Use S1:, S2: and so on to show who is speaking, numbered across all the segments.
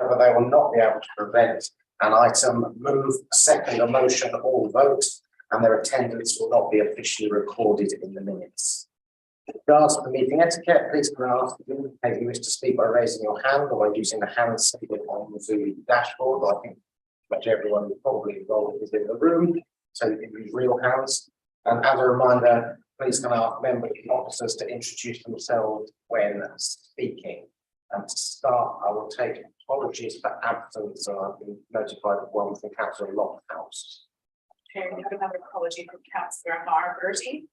S1: However, they will not be able to prevent an item, move, second a motion or vote, and their attendance will not be officially recorded in the minutes. With regards to the meeting etiquette, please can I ask you to indicate you wish to speak by raising your hand or by using the hand symbol on the Zoom dashboard. I think much everyone is probably involved is in the room, so you can use real hands. And as a reminder, please can I ask members and officers to introduce themselves when speaking. And to start, I will take apologies for absence. So I've been notified of one from Councillor Lofthouse.
S2: Okay, we have another apology from Councillor Marberty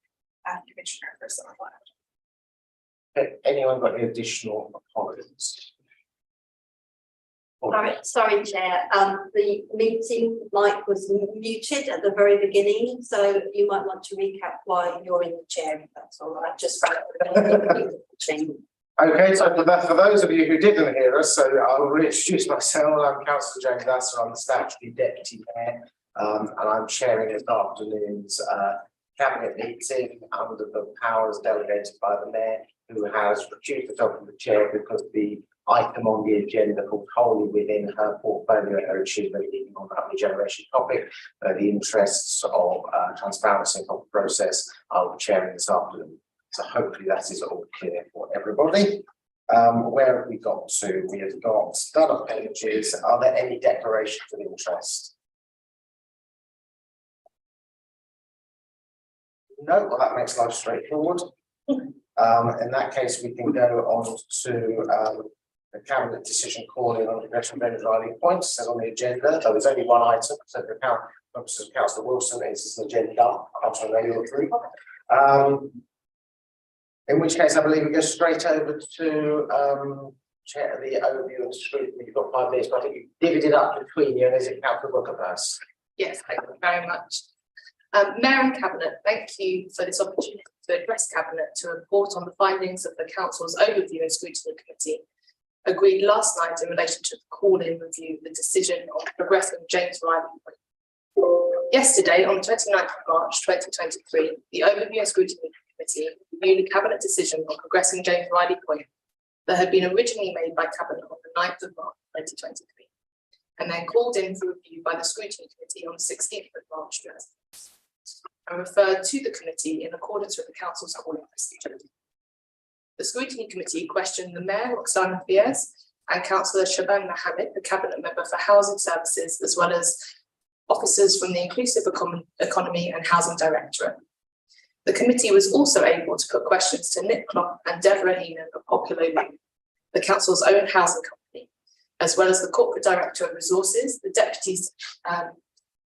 S2: and Commissioner for Summerland.
S1: Okay, anyone got any additional apologies?
S3: Sorry, Chair. The meeting mic was muted at the very beginning, so you might want to recap why you're in the chair, if that's all right. Just
S1: Okay, so for those of you who didn't hear us, so I'll reintroduce myself. I'm Councillor James Asser, I'm the Statutory Deputy Mayor, and I'm chairing this afternoon's Cabinet meeting under the powers delegated by the Mayor, who has recused herself from the chair because the item on the agenda falls wholly within her portfolio area. She's leading on that regeneration topic. The interests of transparency of the process, I'll be chairing this afternoon. So hopefully that is all clear for everybody. Where have we got to? We have got start pages. Are there any declarations of interest? No, well that makes life straightforward. In that case, we can go on to the Cabinet decision calling on progression of James Riley points as on the agenda. So there's only one item, so for purposes of Councillor Wilson, it's an agenda. I'll know you'll approve. In which case, I believe we go straight over to chair the overview and scrutiny. You've got 5 minutes, but I think you divvied it up between you, and is it Councillor Booker first?
S4: Yes, thank you very much. Mayor and Cabinet, thank you for this opportunity to address Cabinet to report on the findings of the Council's Overview and Scrutiny Committee agreed last night in relation to the call-in review the decision on progressing James Riley. Yesterday, on the 29th of March 2023, the Overview and Scrutiny Committee reviewed a Cabinet decision on progressing James Riley Point that had been originally made by Cabinet on the 9th of March 2023 and then called in for review by the Scrutiny Committee on the 16th of March 2023 and referred to the committee in accordance with the Council's calling procedure. The Scrutiny Committee questioned the Mayor, Roxana Fies, and Councillor Shaban Mohammed, the Cabinet Member for Housing Services, as well as officers from the Inclusive Economy and Housing Directorate. The committee was also able to put questions to Nick Klopp and Deborah Heenan of Popular Youth, the Council's own housing company, as well as the Corporate Director of Resources, the Deputy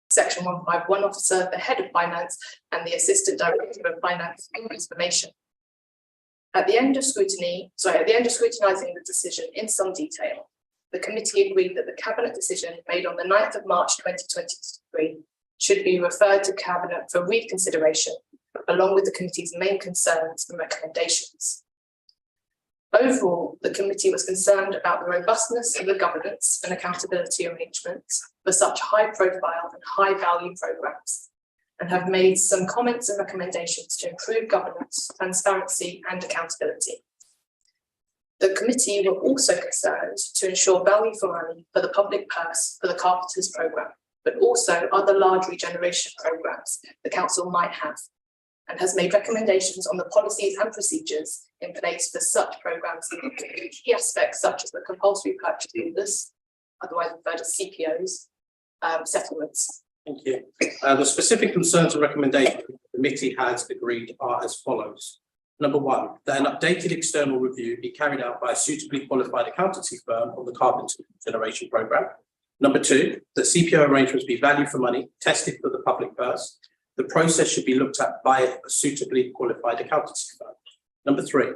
S4: Section 151 Officer, the Head of Finance, and the Assistant Director of Finance and Information. At the end of scrutinizing the decision in some detail, the committee agreed that the Cabinet decision made on the 9th of March 2023 should be referred to Cabinet for reconsideration, along with the committee's main concerns and recommendations. Overall, the committee was concerned about the robustness of the governance and accountability arrangements for such high-profile and high-value programmes, and have made some comments and recommendations to improve governance, transparency and accountability. The committee were also concerned to ensure value for money for the public purse for the Carpenters programme, but also other large regeneration programmes the council might have, and has made recommendations on the policies and procedures in place for such programmes, including key aspects such as the compulsory purchase orders, otherwise referred to CPOs, settlements.
S5: Thank you. The specific concerns and recommendations the committee has agreed are as follows. Number one, that an updated external review be carried out by a suitably qualified accountancy firm of the Carpenter Generation Programme. Number two, that CPO arrangements be value for money, tested for the public purse. The process should be looked at by a suitably qualified accountancy firm. Number three,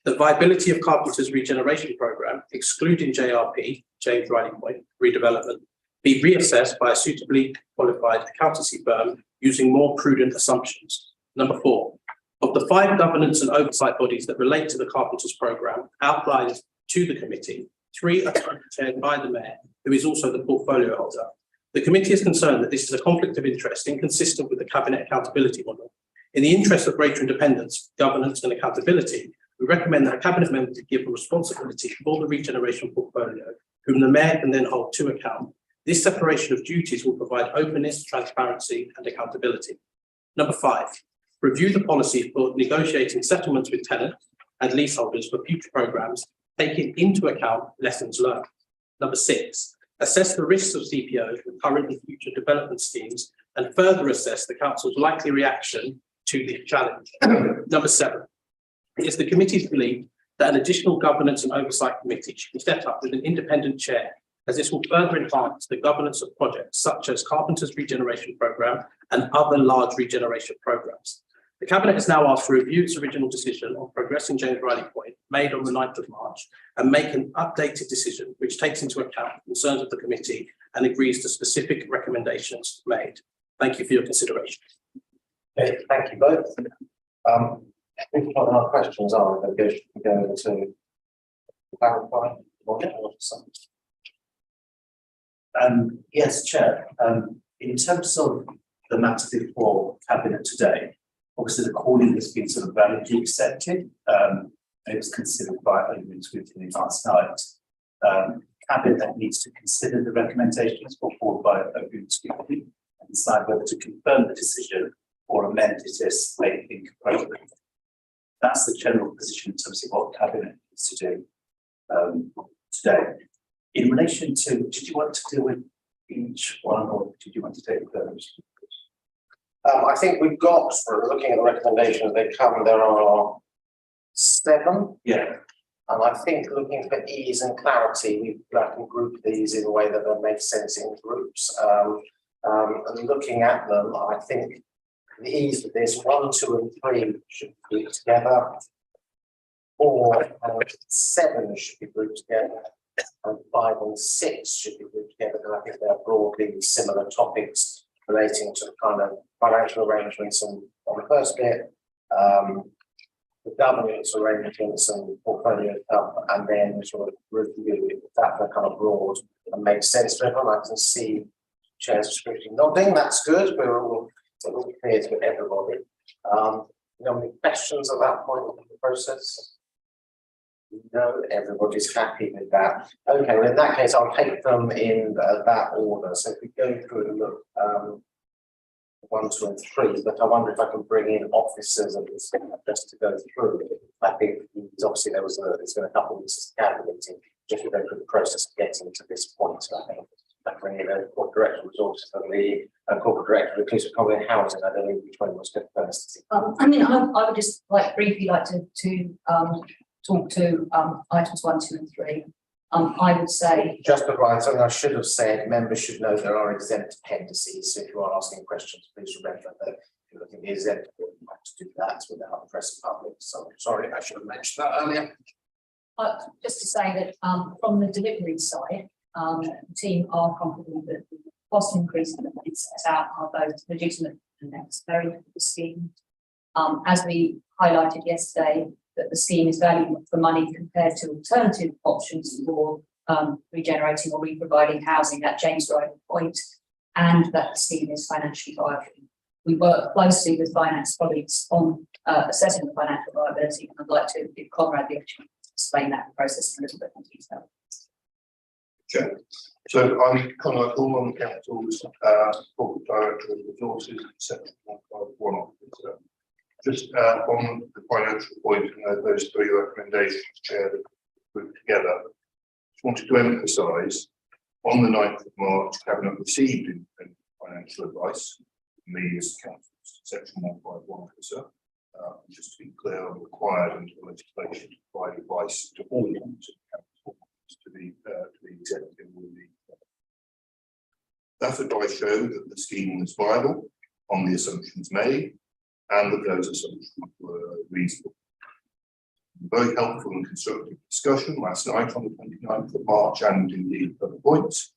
S5: the viability of Carpenter's Regeneration Programme, excluding JRP, James Riley Point, redevelopment, be reassessed by a suitably qualified accountancy firm using more prudent assumptions. Number four, of the 5 governance and oversight bodies that relate to the Carpenters Programme outlined to the committee, 3 are chaired by the Mayor, who is also the portfolio holder. The committee is concerned that this is a conflict of interest inconsistent with the Cabinet accountability model. In the interest of greater independence, governance and accountability, we recommend that a Cabinet member to give a responsibility for the regeneration portfolio whom the Mayor can then hold to account. This separation of duties will provide openness, transparency and accountability. Number 5, review the policy for negotiating settlements with tenants and leaseholders for future programmes, taking into account lessons learned. Number 6, assess the risks of CPOs with current and future development schemes and further assess the Council's likely reaction to this challenge. Number 7, it is the committee's belief that an additional governance and oversight committee should be set up with an independent chair, as this will further enhance the governance of projects such as Carpenter's Regeneration Programme and other large regeneration programmes. The Cabinet has now asked to review its original decision on progressing James Riley Point, made on the 9th of March, and make an updated decision which takes into account the concerns of the committee and agrees to specific recommendations made. Thank you for your consideration.
S1: Okay, thank you both. If what our questions are, then go to clarify.
S6: Yes, Chair. In terms of the matter before Cabinet today, obviously the calling has been sort of validly accepted. It was considered by Overview Scrutiny last night. Cabinet needs to consider the recommendations put forward by Overview Scrutiny and decide whether to confirm the decision or amend it as they think appropriate. That's the general position in terms of what Cabinet needs to do today. In relation to, did you want to deal with each one or did you want to take those?
S1: I think we've got, for looking at the recommendations, they come, there are 7.
S6: Yeah.
S1: And I think looking for ease and clarity, we can group these in a way that makes sense in groups. And looking at them, I think the ease of this, 1, 2 and 3 should be grouped together. 4 and 7 should be grouped together. And 5 and 6 should be grouped together, and I think they're broadly similar topics relating to kind of financial arrangements and on the first bit, the governance arrangements and portfolio stuff, and then sort of review it. That are kind of broad and makes sense to everyone. I can see Chair's Scrutiny nodding. That's good. We're all clear to everybody. Any questions at that point in the process? No, everybody's happy with that. Okay, well in that case, I'll take them in that order. So if we go through and look, 1, 2 and 3, but I wonder if I can bring in officers of this just to go through it. I think obviously there's been a couple of weeks of cabinet meeting just to go through the process of getting to this point. So I think I bring in a corporate director of resources and the corporate director of inclusive economy and housing. I don't know which one was good first.
S7: I mean, I would just briefly like to talk to items 1, 2 and 3. I would say
S1: just before something I should have said, members should know there are exempt appendices. So if you are asking questions, please remember that if you're looking at the exempt, you have to do that without the press and public. So sorry, I should have mentioned that earlier.
S7: just to say that from the delivery side, the team are confident that the cost increases that we set out are both legitimate and necessary for the scheme. As we highlighted yesterday, that the scheme is valuable for money compared to alternative options for regenerating or re-providing housing at James Riley Point, and that the scheme is financially viable. We work closely with finance colleagues on assessing the financial viability, and I'd like to give Conrad the opportunity to explain that process in a little bit more detail.
S8: Sure. So I'm Conrad Hall, Council's Corporate Director of Resources, Section 151 Officer. Just on the financial point and those 3 recommendations, Chair, that we put together, just wanted to emphasise on the 9th of March, Cabinet received independent financial advice from me as Council's Section 151 Officer. Just to be clear, I'm required under the legislation to provide advice to all members of the Council, to the executive. That advice showed that the scheme was viable on the assumptions made, and that those assumptions were reasonable. Very helpful and constructive discussion last night on the 29th of March, and indeed other points.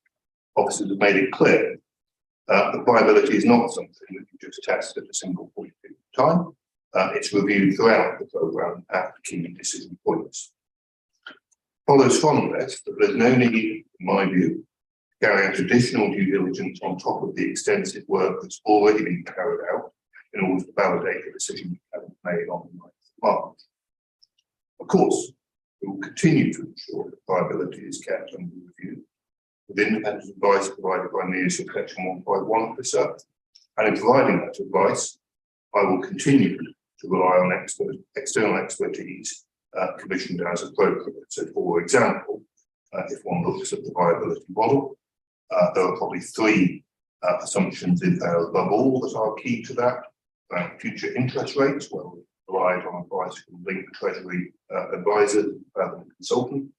S8: Officers have made it clear that viability is not something that you just test at a single point in time. It's reviewed throughout the programme at key decision points. Follows from this that there's no need, in my view, to carry out additional due diligence on top of the extensive work that's already been carried out in order to validate the decision we haven't made on the 9th of March. Of course, we will continue to ensure that viability is kept under review with independent advice provided by me as your section 151 officer. And in providing that advice, I will continue to rely on external expertise commissioned as appropriate. So, for example, if one looks at the viability model, there are probably three assumptions in there above all that are key to that. Future interest rates, well, we relied on advice from Link Treasury advisor rather than consultant.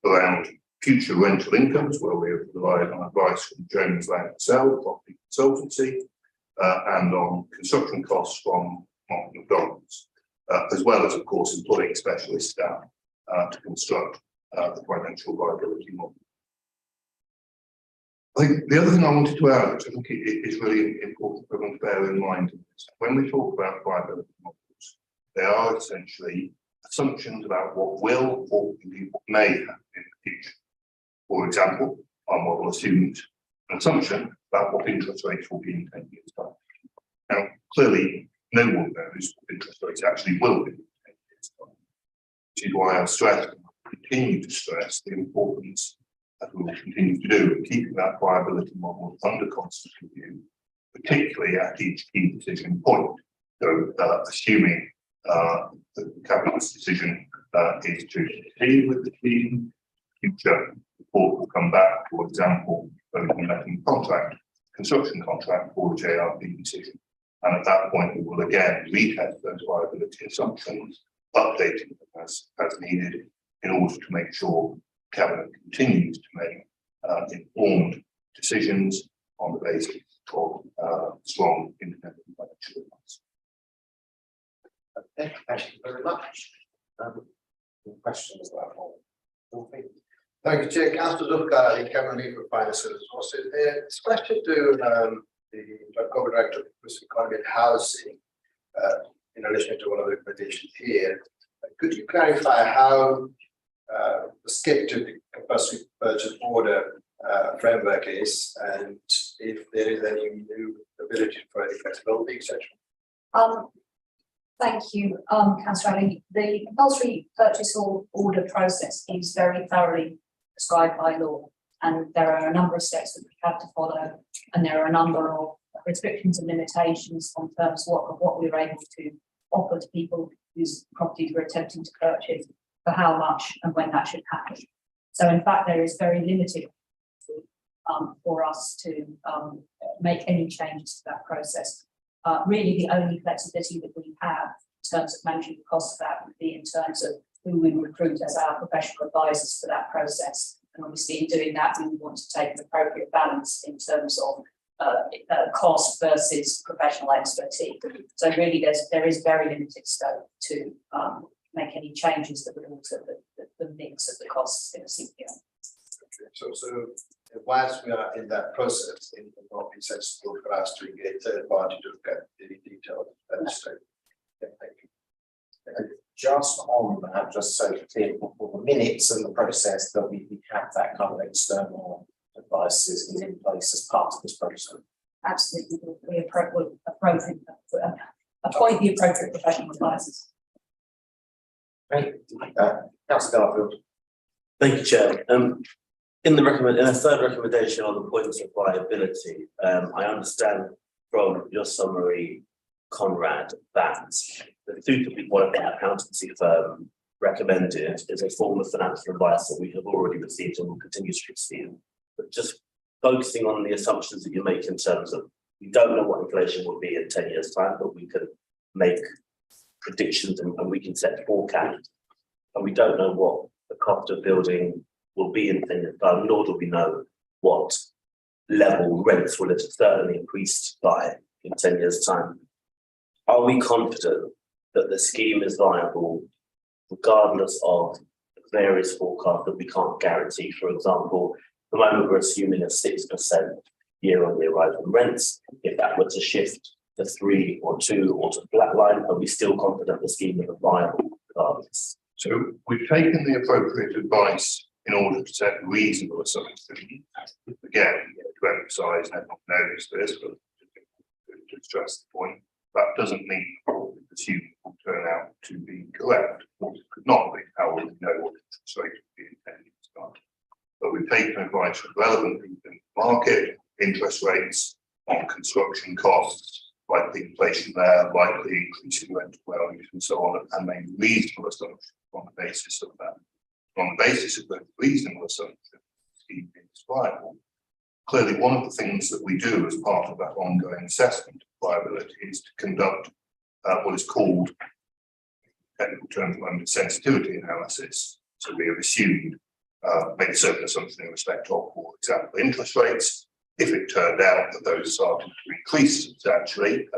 S8: Around future rental incomes, where we have relied on advice from Jones Lang Sell, property consultancy, and on construction costs from Mark McDonald's, as well as, of course, employing specialist staff to construct the financial viability model. I think the other thing I wanted to add, which I think is really important for everyone to bear in mind, is when we talk about viability models, they are essentially assumptions about what will or what may happen in the future. For example, our model assumes an assumption about what interest rates will be in 10 years' time. Now, clearly, no one knows what interest rates actually will be in 10 years' time, which is why I've stressed and continue to stress the importance, as we will continue to do, of keeping that viability model under constant review, particularly at each key decision point. So, assuming the Cabinet's decision is to proceed with the scheme, future report will come back, for example, when we're letting construction contract for the JRP decision. And at that point, we will again retest those viability assumptions, updating them as needed in order to make sure Cabinet continues to make informed decisions on the basis of strong independent financial advice.
S1: Okay, thank you very much. Any questions about all?
S9: Thank you, Chair. Councillor Zucker, the Cabinet for Finance and Resources. It's a question to the Corporate Director of Municipal Economy and Housing in relation to one of the recommendations here. Could you clarify how the skip to the compulsory purchase order framework is, and if there is any new ability for any flexibility, etc.?
S7: Thank you, Councillor Ali. The compulsory purchase order process is very thoroughly prescribed by law, and there are a number of steps that we have to follow, and there are a number of restrictions and limitations on terms of what we're able to offer to people whose properties we're attempting to purchase, for how much and when that should happen. So in fact, there is very limited for us to make any changes to that process. Really, the only flexibility that we have in terms of managing the cost of that would be in terms of who we recruit as our professional advisors for that process. And obviously, in doing that, we want to take an appropriate balance in terms of cost versus professional expertise. So really, there is very limited scope to make any changes that would alter the mix of the costs in a CPO.
S9: So whilst we are in that process, it will not be sensible for us to engage third party to look at any detail. Yeah, thank you.
S1: Just on that, just so clear for the minutes and the process that we have that kind of external advice is in place as part of this process.
S7: Absolutely, we appoint the appropriate professional advisors.
S1: Great. Councillor Garfield.
S10: Thank you, Chair. In a third recommendation on the points of viability, I understand from your summary, Conrad, that the suitably qualified accountancy firm recommended is a form of financial advice that we have already received and will continue to receive. But just focusing on the assumptions that you make in terms of, we don't know what inflation will be in 10 years' time, but we can make predictions and we can set forecasts. And we don't know what the cost of building will be in 10 years' time, nor do we know what level rents will have certainly increased by in 10 years' time. Are we confident that the scheme is viable regardless of various forecasts that we can't guarantee? For example, at the moment we're assuming a 6% year-on-year rise in rents. If that were to shift to 3 or 2 or to flatline, are we still confident the scheme is viable regardless?
S8: So we've taken the appropriate advice in order to set reasonable assumptions. Again, to emphasise, and everyone knows this, but to stress the point, that doesn't mean what we assume will turn out to be correct. It could not be. How will we know what interest rate will be in 10 years' time? But we've taken advice from relevant people in the market, interest rates on construction costs, likely inflation there, likely increasing rental values and so on, and made reasonable assumptions on the basis of that. On the basis of those reasonable assumptions, the scheme is viable. Clearly, one of the things that we do as part of that ongoing assessment of viability is to conduct what is called, technical terms, sensitivity analysis. So we have assumed, made certain assumptions in respect of, for example, interest rates. If it turned out that those started to increase substantially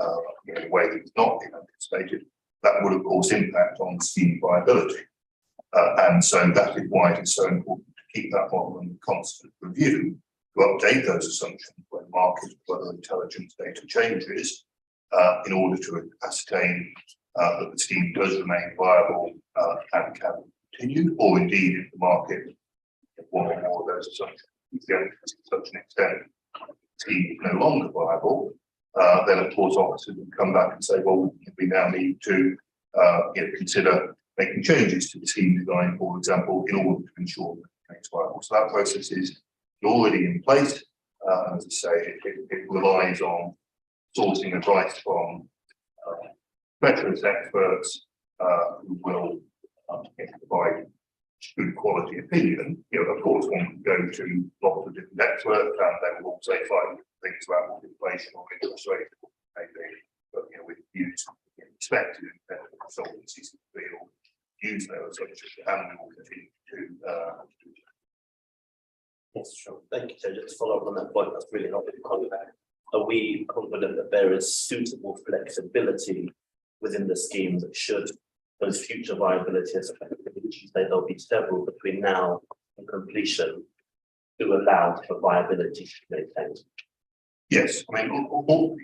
S8: in a way that was not been anticipated, that would of course impact on scheme viability. And so that is why it is so important to keep that model under constant review, to update those assumptions when market weather intelligence data changes, in order to ascertain that the scheme does remain viable and can continue, or indeed if the market, if one or more of those assumptions to such an extent the scheme is no longer viable, then of course officers will come back and say, well, we now need to consider making changes to the scheme design, for example, in order to ensure that it remains viable. So that process is already in place. As I say, it relies on sourcing advice from specialist experts who will provide good quality opinion. Of course, one can go to lots of different experts and they will all say five things about what inflation or interest rate maybe, but with views respected independent consultancies in the field use those assumptions and we will continue to do that.
S10: Yes, sure. Thank you. So just to follow up on that point, that's really helpful context. Are we confident that there is suitable flexibility within the scheme that should those future viabilities, which you say there'll be several between now and completion, to allow for viability to be maintained?
S8: Yes, I mean, although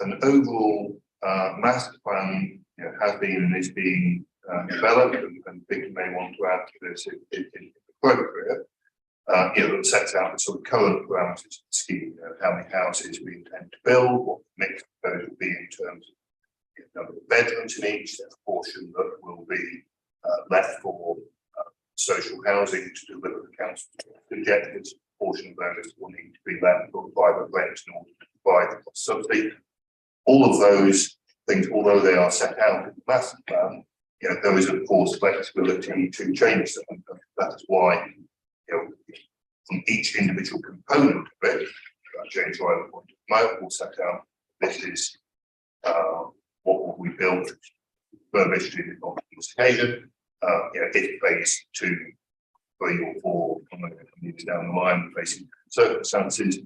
S8: an overall master plan has been and is being developed, and Vicky may want to add to this if appropriate, that sets out the sort of current parameters of the scheme, how many houses we intend to build, what the mix of those will be in terms of number of bedrooms in each, the proportion that will be left for social housing to deliver the council's objectives, a portion of those will need to be left for private rent in order to provide the cost subsidy. All of those things, although they are set out in the master plan, there is of course flexibility to change them. And that is why from each individual component of it, James Ryder pointed out, will set out this is what will we build, refurbished on this occasion. If phase 2, 3 or 4 years down the line, facing circumstances,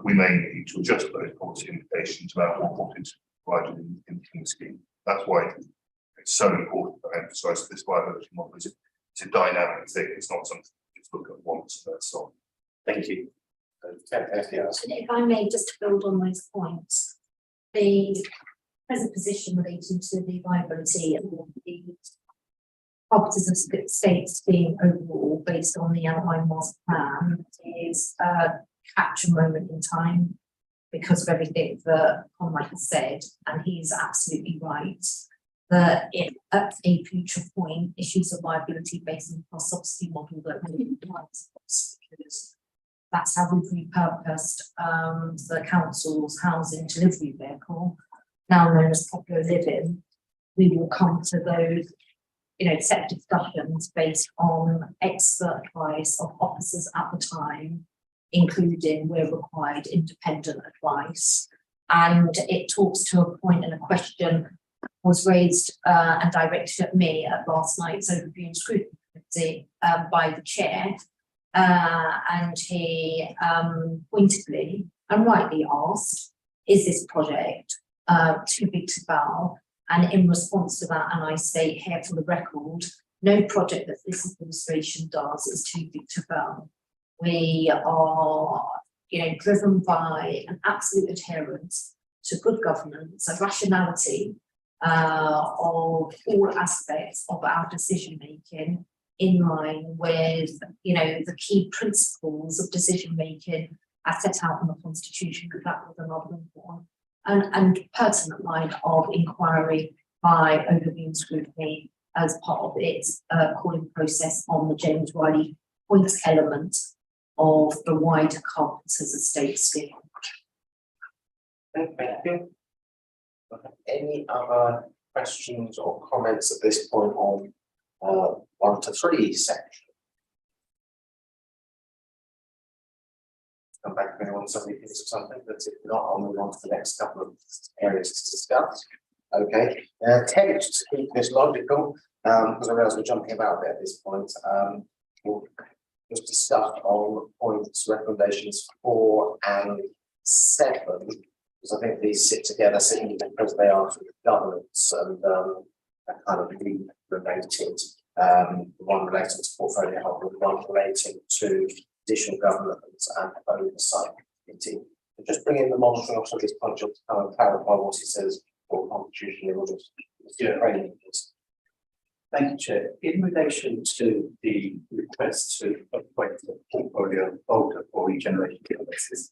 S8: we may need to adjust those policy indications about what is provided in the scheme. That's why it's so important to emphasise that this viability model is a dynamic thing. It's not something you just look at once and that's all.
S10: Thank you.
S7: If I may just build on those points, the present position relating to the viability and the properties and states being overall based on the outline master plan is a capture moment in time because of everything that Conrad has said, and he's absolutely right that if at a future point issues of viability based on the subsidy model that we because that's how we've repurposed the council's housing delivery vehicle, now known as popular living. We will come to those, set discussions based on expert advice of officers at the time, including where required independent advice. And it talks to a point and a question was raised and directed at me at last night's Overview Scrutiny by the chair. And he pointedly and rightly asked, is this project too big to fail? And in response to that, and I state here for the record, no project that this administration does is too big to fail. We are, driven by an absolute adherence to good governance, a rationality of all aspects of our decision making, in line with, the key principles of decision making as set out in the Constitution, because that was another one, and pertinent line of inquiry by Overview Scrutiny as part of its calling process on the James Riley point element of the wider Carpenter's estate scheme.
S1: Thank you. Any other questions or comments at this point on 1 to 3 section? Come back if anyone suddenly thinks of something, but if not, I'll move on to the next couple of areas to discuss. Okay, attempt to keep this logical, because I realise we're jumping about a bit at this point. We'll just discuss on points, recommendations 4 and 7, because I think these sit together simply because they are sort of governance and are kind of related. The one relating to portfolio holder, the one relating to additional governance and oversight committee. Just bring in the monitoring officer at this point, just to kind of clarify what he says or constitutionally, or just training.
S6: Thank you, Chair. In relation to the request to appoint the portfolio holder for regeneration purposes,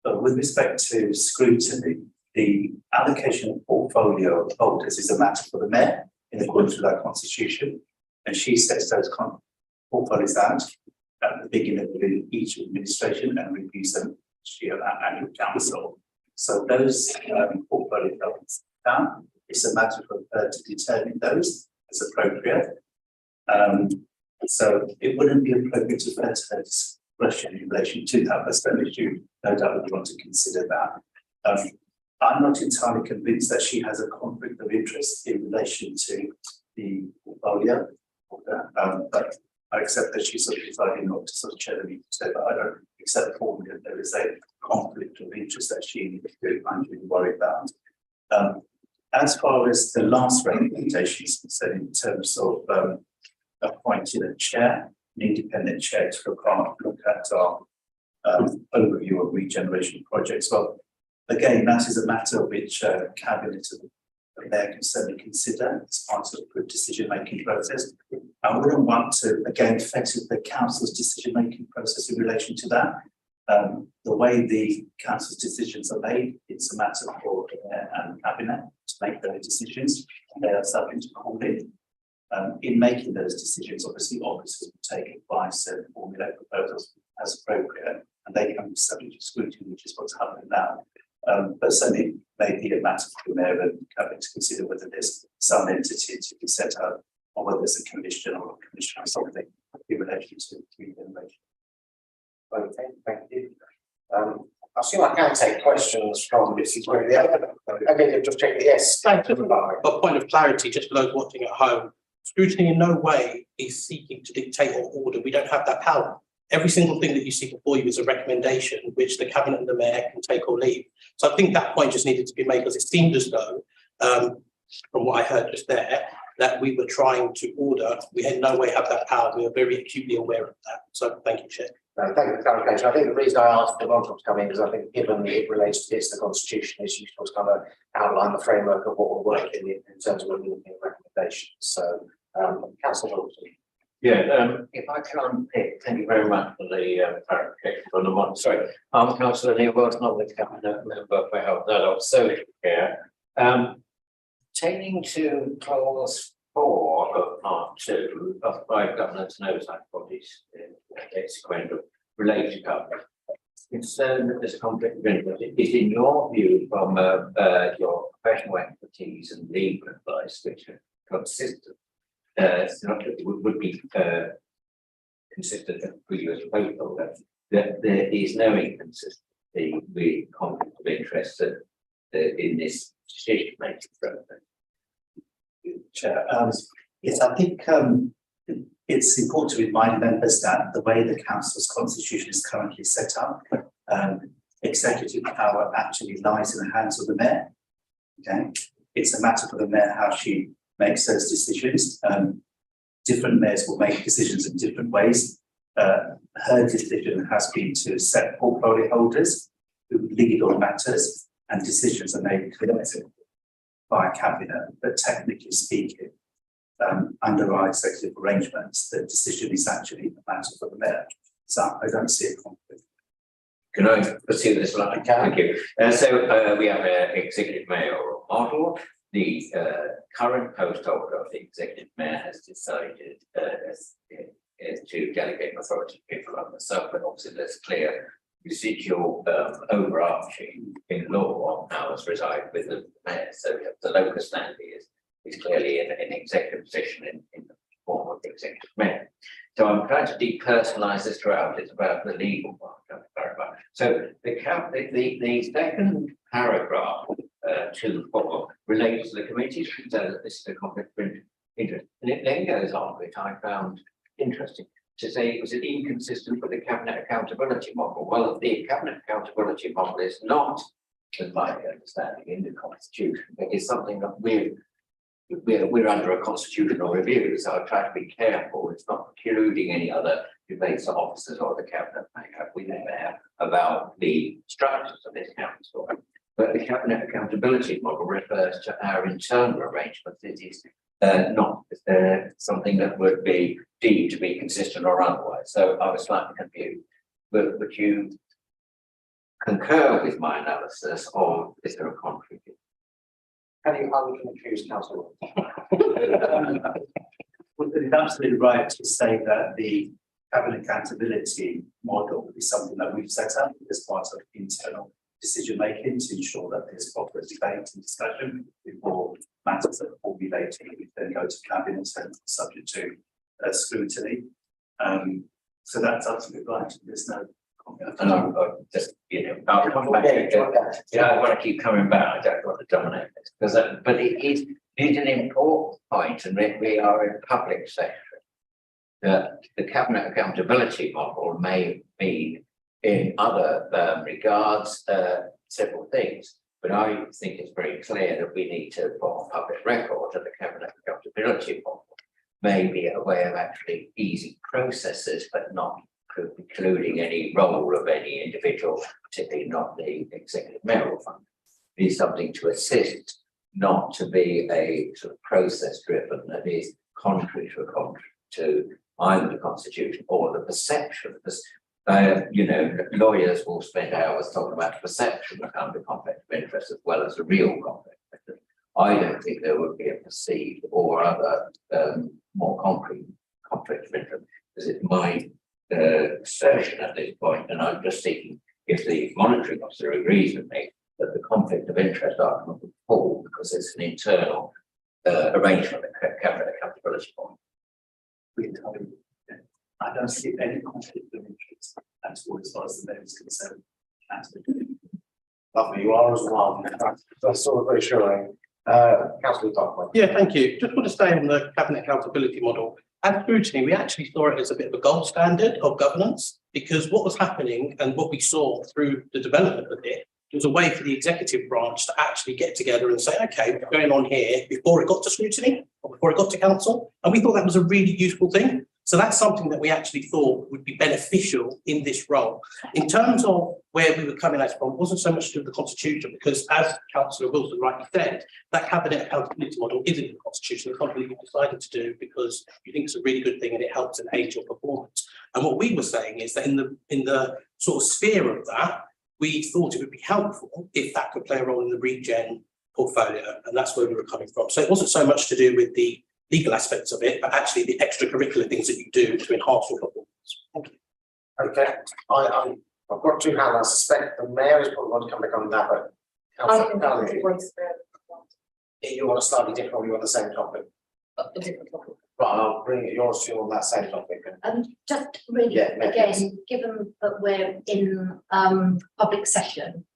S6: but with respect to scrutiny, the allocation of portfolio holders is a matter for the mayor in accordance with our constitution, and she sets those portfolios out at the beginning of each administration and reviews them at our annual council. So those portfolio holders down. It's a matter for her to determine those as appropriate. So it wouldn't be appropriate to her discretion in relation to that, but certainly you no doubt would want to consider that. I'm not entirely convinced that she has a conflict of interest in relation to the portfolio, but I accept that she's sort of decided not to sort of chair the meeting today, but I don't accept formally that there is a conflict of interest that she needs to really worry about. As far as the last recommendation is concerned, in terms of appointing a chair, an independent chair to look at our overview of regeneration projects, well, again, that is a matter which cabinet and the mayor can certainly consider as part of the decision-making process. I wouldn't want to, again, affect the council's decision-making process in relation to that. The way the council's decisions are made, it's a matter for the mayor and cabinet to make those decisions, and they are subject to calling. In making those decisions, obviously, officers will take advice and formulate proposals as appropriate, and they can be subject to scrutiny, which is what's happening now. But certainly, may be a matter for the mayor and cabinet to consider whether there's some entity to be set up, or whether there's a commission or something in relation to regeneration.
S1: Okay, thank you. I assume I can take questions from Mrs. Webber. Okay, just check. Yes, thank you.
S5: A point of clarity, just for those watching at home, scrutiny in no way is seeking to dictate or order. We don't have that power. Every single thing that you see before you is a recommendation which the cabinet and the mayor can take or leave. So I think that point just needed to be made, because it seemed as though, from what I heard just there, that we were trying to order. We in no way have that power. We are very acutely aware of that. So thank you, Chair.
S1: Thank you for the clarification. I think the reason I asked the monitoring to come in is I think, given it relates to this, the constitution is useful to kind of outline the framework of what we're working in terms of looking at recommendations. So, Councillor Wilson.
S11: Yeah, if I can unpick, thank you very much for the clarification on the one. Sorry, I'm Councillor Neil Wells, not the cabinet member for Health and Adult Social Care. Pertaining to clause 4 of part 2 of by governance and oversight bodies, sequential related government. Concerned that there's a conflict of interest. Is in your view, from your professional expertise and legal advice, which are consistent, would be consistent with you as a stakeholder, that there is no inconsistency with conflict of interest in this decision making process.
S6: Chair, yes, I think it's important to remind members that the way the council's constitution is currently set up, executive power actually lies in the hands of the mayor. Okay, it's a matter for the mayor how she makes those decisions. Different mayors will make decisions in different ways. Her decision has been to set portfolio holders who lead on matters, and decisions are made collectively by cabinet. But technically speaking, under our executive arrangements, the decision is actually a matter for the mayor. So I don't see a conflict.
S11: Can I pursue this line? Thank you. So we have an executive mayoral model. The current post holder of the executive mayor has decided is to delegate authority to people like myself, but obviously there's clear residual overarching in law on powers reside with the mayor. So the locus standi is clearly in an executive position in the form of the executive mayor. So I'm trying to depersonalize this throughout. It's about the legal part. So the second paragraph 2.4 relates to the committees, so that this is a conflict of interest. And it then goes on, which I found interesting, to say, was it inconsistent with the cabinet accountability model? Well, the cabinet accountability model is not, in my understanding, in the constitution. It is something that we're under a constitutional review, so I try to be careful. It's not precluding any other debates that officers or the cabinet may have. We never have about the structures of this council. But the cabinet accountability model refers to our internal arrangements. It is not something that would be deemed to be consistent or otherwise. So I was slightly confused. But would you concur with my analysis, or is there a conflict?
S1: Can you unconfuse councillor?
S6: Well, it's absolutely right to say that the cabinet accountability model is something that we've set up as part of internal decision making to ensure that there's proper debate and discussion before matters that are formulated then go to cabinet and subject to scrutiny. So that's absolutely right. There's no.
S11: And I'm just, I'll come back. I want to keep coming back. I don't want to dominate this because, but it is an important point, and we are in public sector. The cabinet accountability model may mean in other regards several things, but I think it's very clear that we need to put on public record that the cabinet accountability model may be a way of actually easing processes, but not including any role of any individual, particularly not the executive mayoral fund. It is something to assist, not to be a sort of process driven that is contrary to either the constitution or the perception. Because lawyers will spend hours talking about the perception of the conflict of interest as well as the real conflict of interest. I don't think there would be a perceived or other more concrete conflict of interest, because it's my assertion at this point, and I'm just seeking if the monitoring officer agrees with me that the conflict of interest argument would fall because it's an internal arrangement that cabinet accountability point.
S6: I don't see any conflict of interest at all as far as the mayor is concerned.
S1: Lovely, you are as well. That's sort of reassuring. Councillor Dockman.
S5: Yeah, thank you. Just want to stay on the cabinet accountability model. At scrutiny, we actually saw it as a bit of a gold standard of governance, because what was happening and what we saw through the development of it was a way for the executive branch to actually get together and say, okay, what's going on here before it got to scrutiny or before it got to council. And we thought that was a really useful thing. So that's something that we actually thought would be beneficial in this role. In terms of where we were coming at from, it wasn't so much to do with the constitution, because as Councillor Wilson rightly said, that cabinet accountability model isn't in the constitution. It's something you decided to do because you think it's a really good thing and it helps and aids your performance. And what we were saying is that in the sort of sphere of that, we thought it would be helpful if that could play a role in the regen portfolio, and that's where we were coming from. So it wasn't so much to do with the legal aspects of it, but actually the extracurricular things that you do to enhance your performance. Thank you.
S1: Okay, I've got two hands. I suspect the mayor is probably going to come back on that, but Councillor Cowley, you want a slightly different, or you want the same topic?
S7: A different topic.
S1: Right, I'll bring it yours to you on that same topic.
S3: Just really,
S1: Yeah,
S3: again, given that we're in public session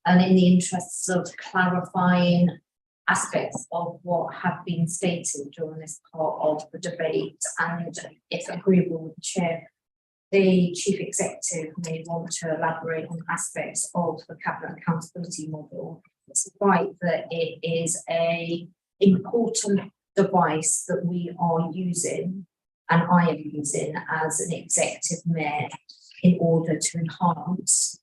S3: and in the interests of clarifying aspects of what have been stated during this part of the debate, and if agreeable with the chair, the chief executive may want to elaborate on aspects of the cabinet accountability model. It's right that it is an important device that we are using, and I am using as an executive mayor, in order to enhance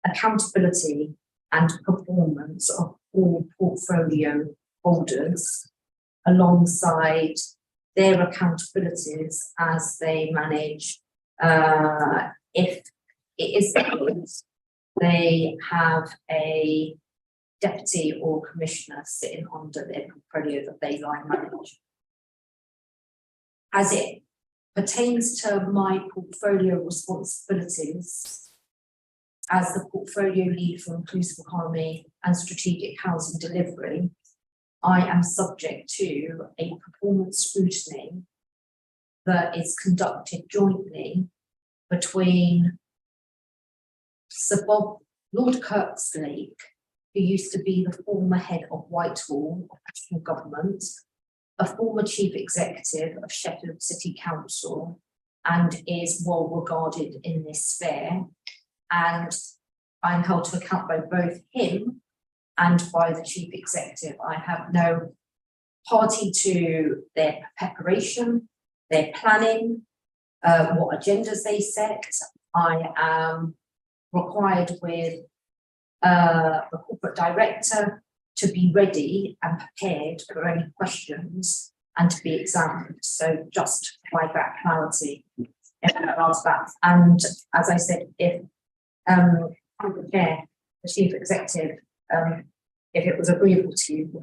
S3: accountability and performance of all portfolio holders alongside their accountabilities as they manage. If it is the case, they have a deputy or commissioner sitting under their portfolio that they line manage. As it pertains to my portfolio responsibilities as the portfolio lead for inclusive economy and strategic housing delivery, I am subject to a performance scrutiny that is conducted jointly between Sir Lord Kirkslake, who used to be the former head of Whitehall of National Government, a former chief executive of Sheffield City Council, and is well regarded in this sphere. And I'm held to account by both him and by the chief executive. I have no party to their preparation, their planning, what agendas they set. I am required with the corporate director to be ready and prepared for any questions and to be examined. So just to provide that clarity in regards to that. And as I said, if the chair, the chief executive, if it was agreeable to you,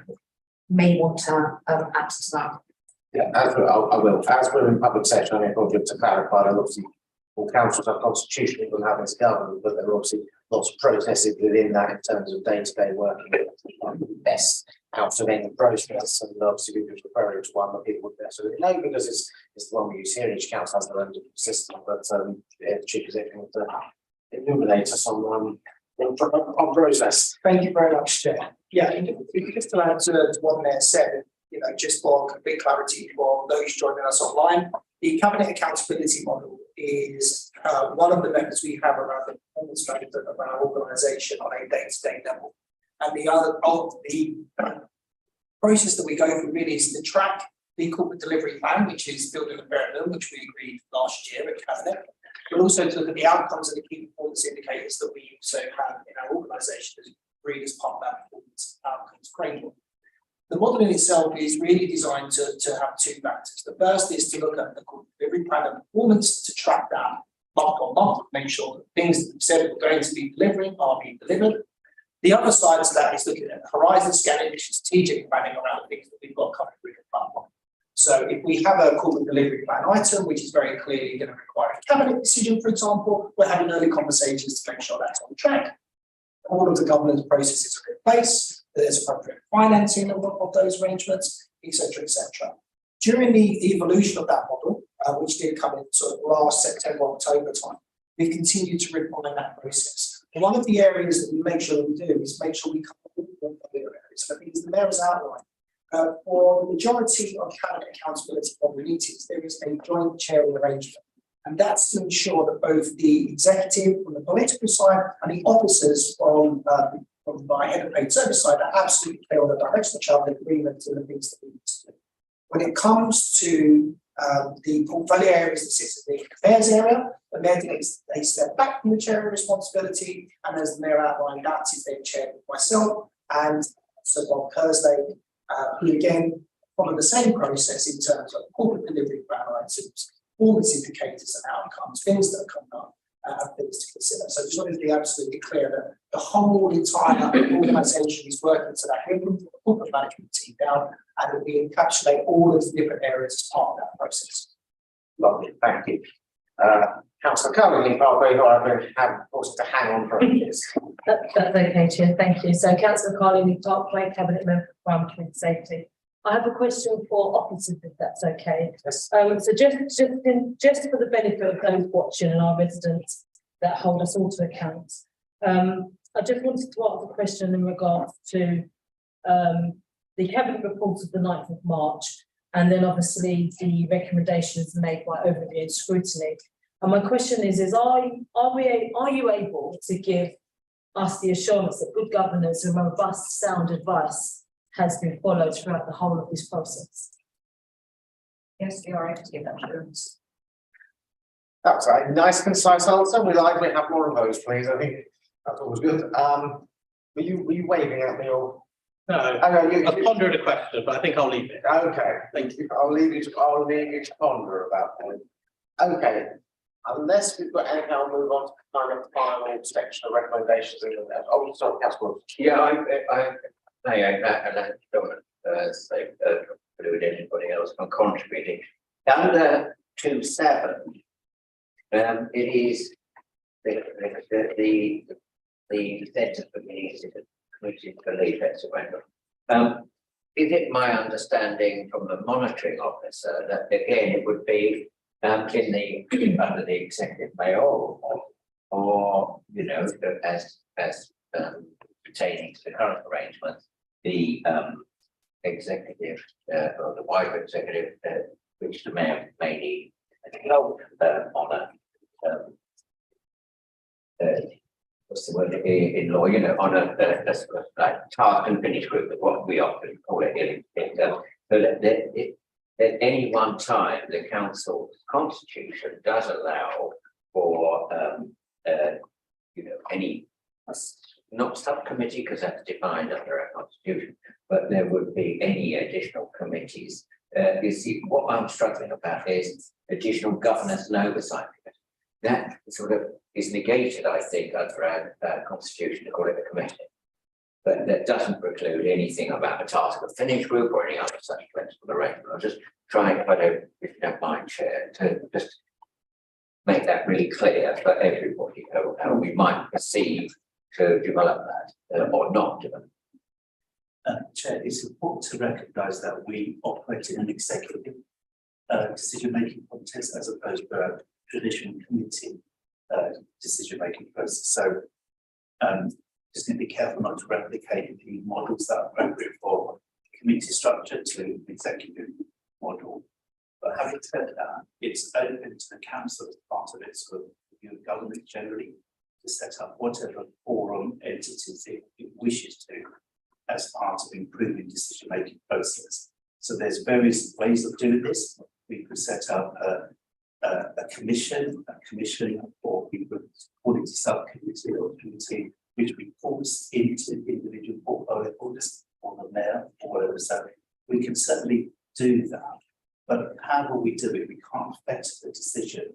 S3: may want to add to that.
S1: Yeah, I will. As we're in public session, I mean, just to clarify, and obviously all councils are constitutionally will have this government, but there are obviously lots of processes within that in terms of day-to-day working. Best out of any process, and obviously we're just referring to one that people would necessarily know because it's the one we use here. Each council has their own different system, but the chief executive illuminate us on process.
S12: Thank you very much, Chair. Yeah, just to add to what Mayor said, just for complete clarity for those joining us online, the cabinet accountability model is one of the methods we have around the performance management of our organisation on a day-to-day level. And the other of the process that we go through really is to track the corporate delivery plan, which is building a pyramid, which we agreed last year at cabinet, but also to look at the outcomes of the key performance indicators that we also have in our organisation as agreed as part of that performance outcomes framework. The model in itself is really designed to have two factors. The first is to look at the corporate delivery plan and performance, to track that month on month, make sure that things that we said we're going to be delivering are being delivered. The other side to that is looking at horizon scanning, which is strategic planning around the things that we've got coming through the pipeline. So if we have a corporate delivery plan item, which is very clearly going to require a cabinet decision, for example, we're having early conversations to make sure that's on track. All of the governance processes are in place, there's appropriate financing of those arrangements, etc., etc. During the evolution of that model, which did come in sort of last September, October time, we've continued to refine that process. And one of the areas that we make sure we do is make sure we cover all the other areas. So because the mayor has outlined, for the majority of cabinet accountability of meetings, there is a joint chairing arrangement. And that's to ensure that both the executive from the political side and the officers from my head of paid service side are absolutely clear on the direction of travel agreement and the things that we need to do. When it comes to the portfolio areas that sit in the affairs area, the mayor takes a step back from the chairing responsibility, and as the mayor outlined, that is then chaired with myself and Sir Bob Kerslake, who again follow the same process in terms of corporate delivery plan items, performance indicators and outcomes, things that come up, things to consider. So I just wanted to be absolutely clear that the whole entire organisation is working to that the corporate management team down, and that we encapsulate all of the different areas as part of that process.
S1: Lovely, thank you. Councillor Cullen, I've been forced to hang on for years.
S13: That's okay, Chair, thank you. So Councillor Carlin, Parkway, Cabinet Member for Environment Safety. I have a question for officers, if that's okay.
S1: Yes.
S13: So just for the benefit of those watching and our residents that hold us all to account, I just wanted to ask a question in regards to the cabinet report of the 9th of March, and then obviously the recommendations made by Overview Scrutiny. And my question is are you able to give us the assurance that good governance and robust sound advice has been followed throughout the whole of this process?
S7: Yes, we are able to give that assurance.
S1: That's a nice, concise answer. We have more of those, please. I think that's always good. Were you waving at me or?
S5: No, I've pondered a question, but I think I'll leave it.
S1: Okay, thank you. I'll leave you to ponder about that. Okay, unless we've got anything, I'll move on to the kind of final section of recommendations. Oh, sorry, Councillor.
S11: Yeah, I don't want to say with anybody else on contributing. Under 2.7. It is the Centre for Community Belief, etc. Is it my understanding from the monitoring officer that again it would be in the under the executive mayor or you know as pertaining to the current arrangements, the executive or the wider executive which the mayor may need help on what's the word in law, you know, on a like task and finish group, what we often call it but at any one time, the council's constitution does allow for you know, any not subcommittee, because that's defined under our constitution, but there would be any additional committees. You see, what I'm struggling about is additional governance and oversight committee. That sort of is negated, I think, under our constitution to call it a committee. But that doesn't preclude anything about a task or finish group or any other such flexible arrangement. I'm just trying, if you don't mind, Chair, to just make that really clear for everybody how we might perceive to develop that or not develop.
S6: Chair, it's important to recognise that we operate in an executive decision-making context as opposed to a traditional committee decision-making process. So just need to be careful not to replicate the models that are appropriate for committee structure to the executive model. But having said that, it's open to the council as part of its sort of review of government generally to set up whatever forum entities it wishes to as part of improving decision-making process. So there's various ways of doing this. We could set up a commission, or we could call it a subcommittee or committee, which we force into individual portfolio holders or the mayor or whatever. So we can certainly do that. But how will we do it? We can't vet the decision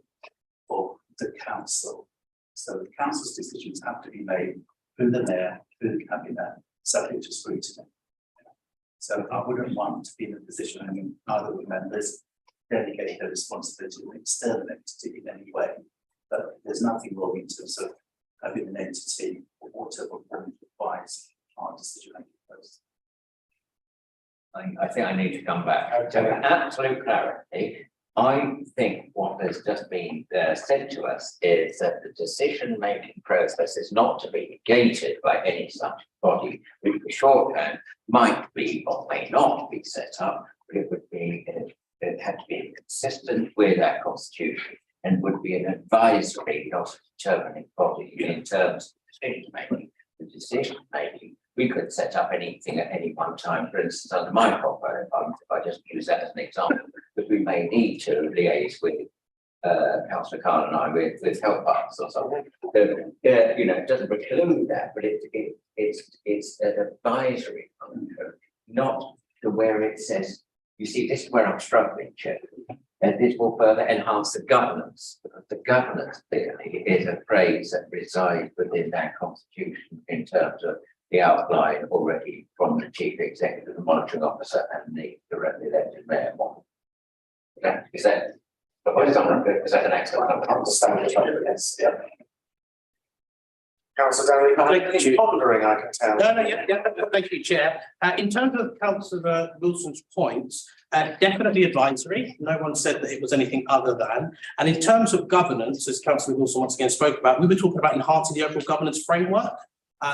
S6: of the council. So the council's decisions have to be made through the mayor, through the cabinet, subject to scrutiny. So I wouldn't want to be in a position, I mean, either of members delegate their responsibility to an external entity in any way. But there's nothing wrong in terms of having an entity or whatever form advise our decision-making process.
S11: I think I need to come back to absolute clarity. I think what has just been said to us is that the decision-making process is not to be negated by any such body, which for shorthand might be or may not be set up, but it would be, it had to be consistent with our constitution and would be an advisory, not a determining body in terms of decision-making. The decision-making, we could set up anything at any one time, for instance, under my portfolio, if I just use that as an example, but we may need to liaise with Councillor Carl and I with help us or something. So, you know, it doesn't preclude that, but it's an advisory function, not to where it says, you see, this is where I'm struggling, Chair. And this will further enhance the governance, because the governance theory is a phrase that resides within that constitution in terms of the outline already from the chief executive, the monitoring officer, and the directly elected mayor model. Is that an excellent
S1: understanding? Yes, yeah. Councillor Danley, pondering, I can tell.
S5: No, thank you, Chair. In terms of Councillor Wilson's points, definitely advisory. No one said that it was anything other than. And in terms of governance, as Councillor Wilson once again spoke about, we were talking about enhancing the overall governance framework.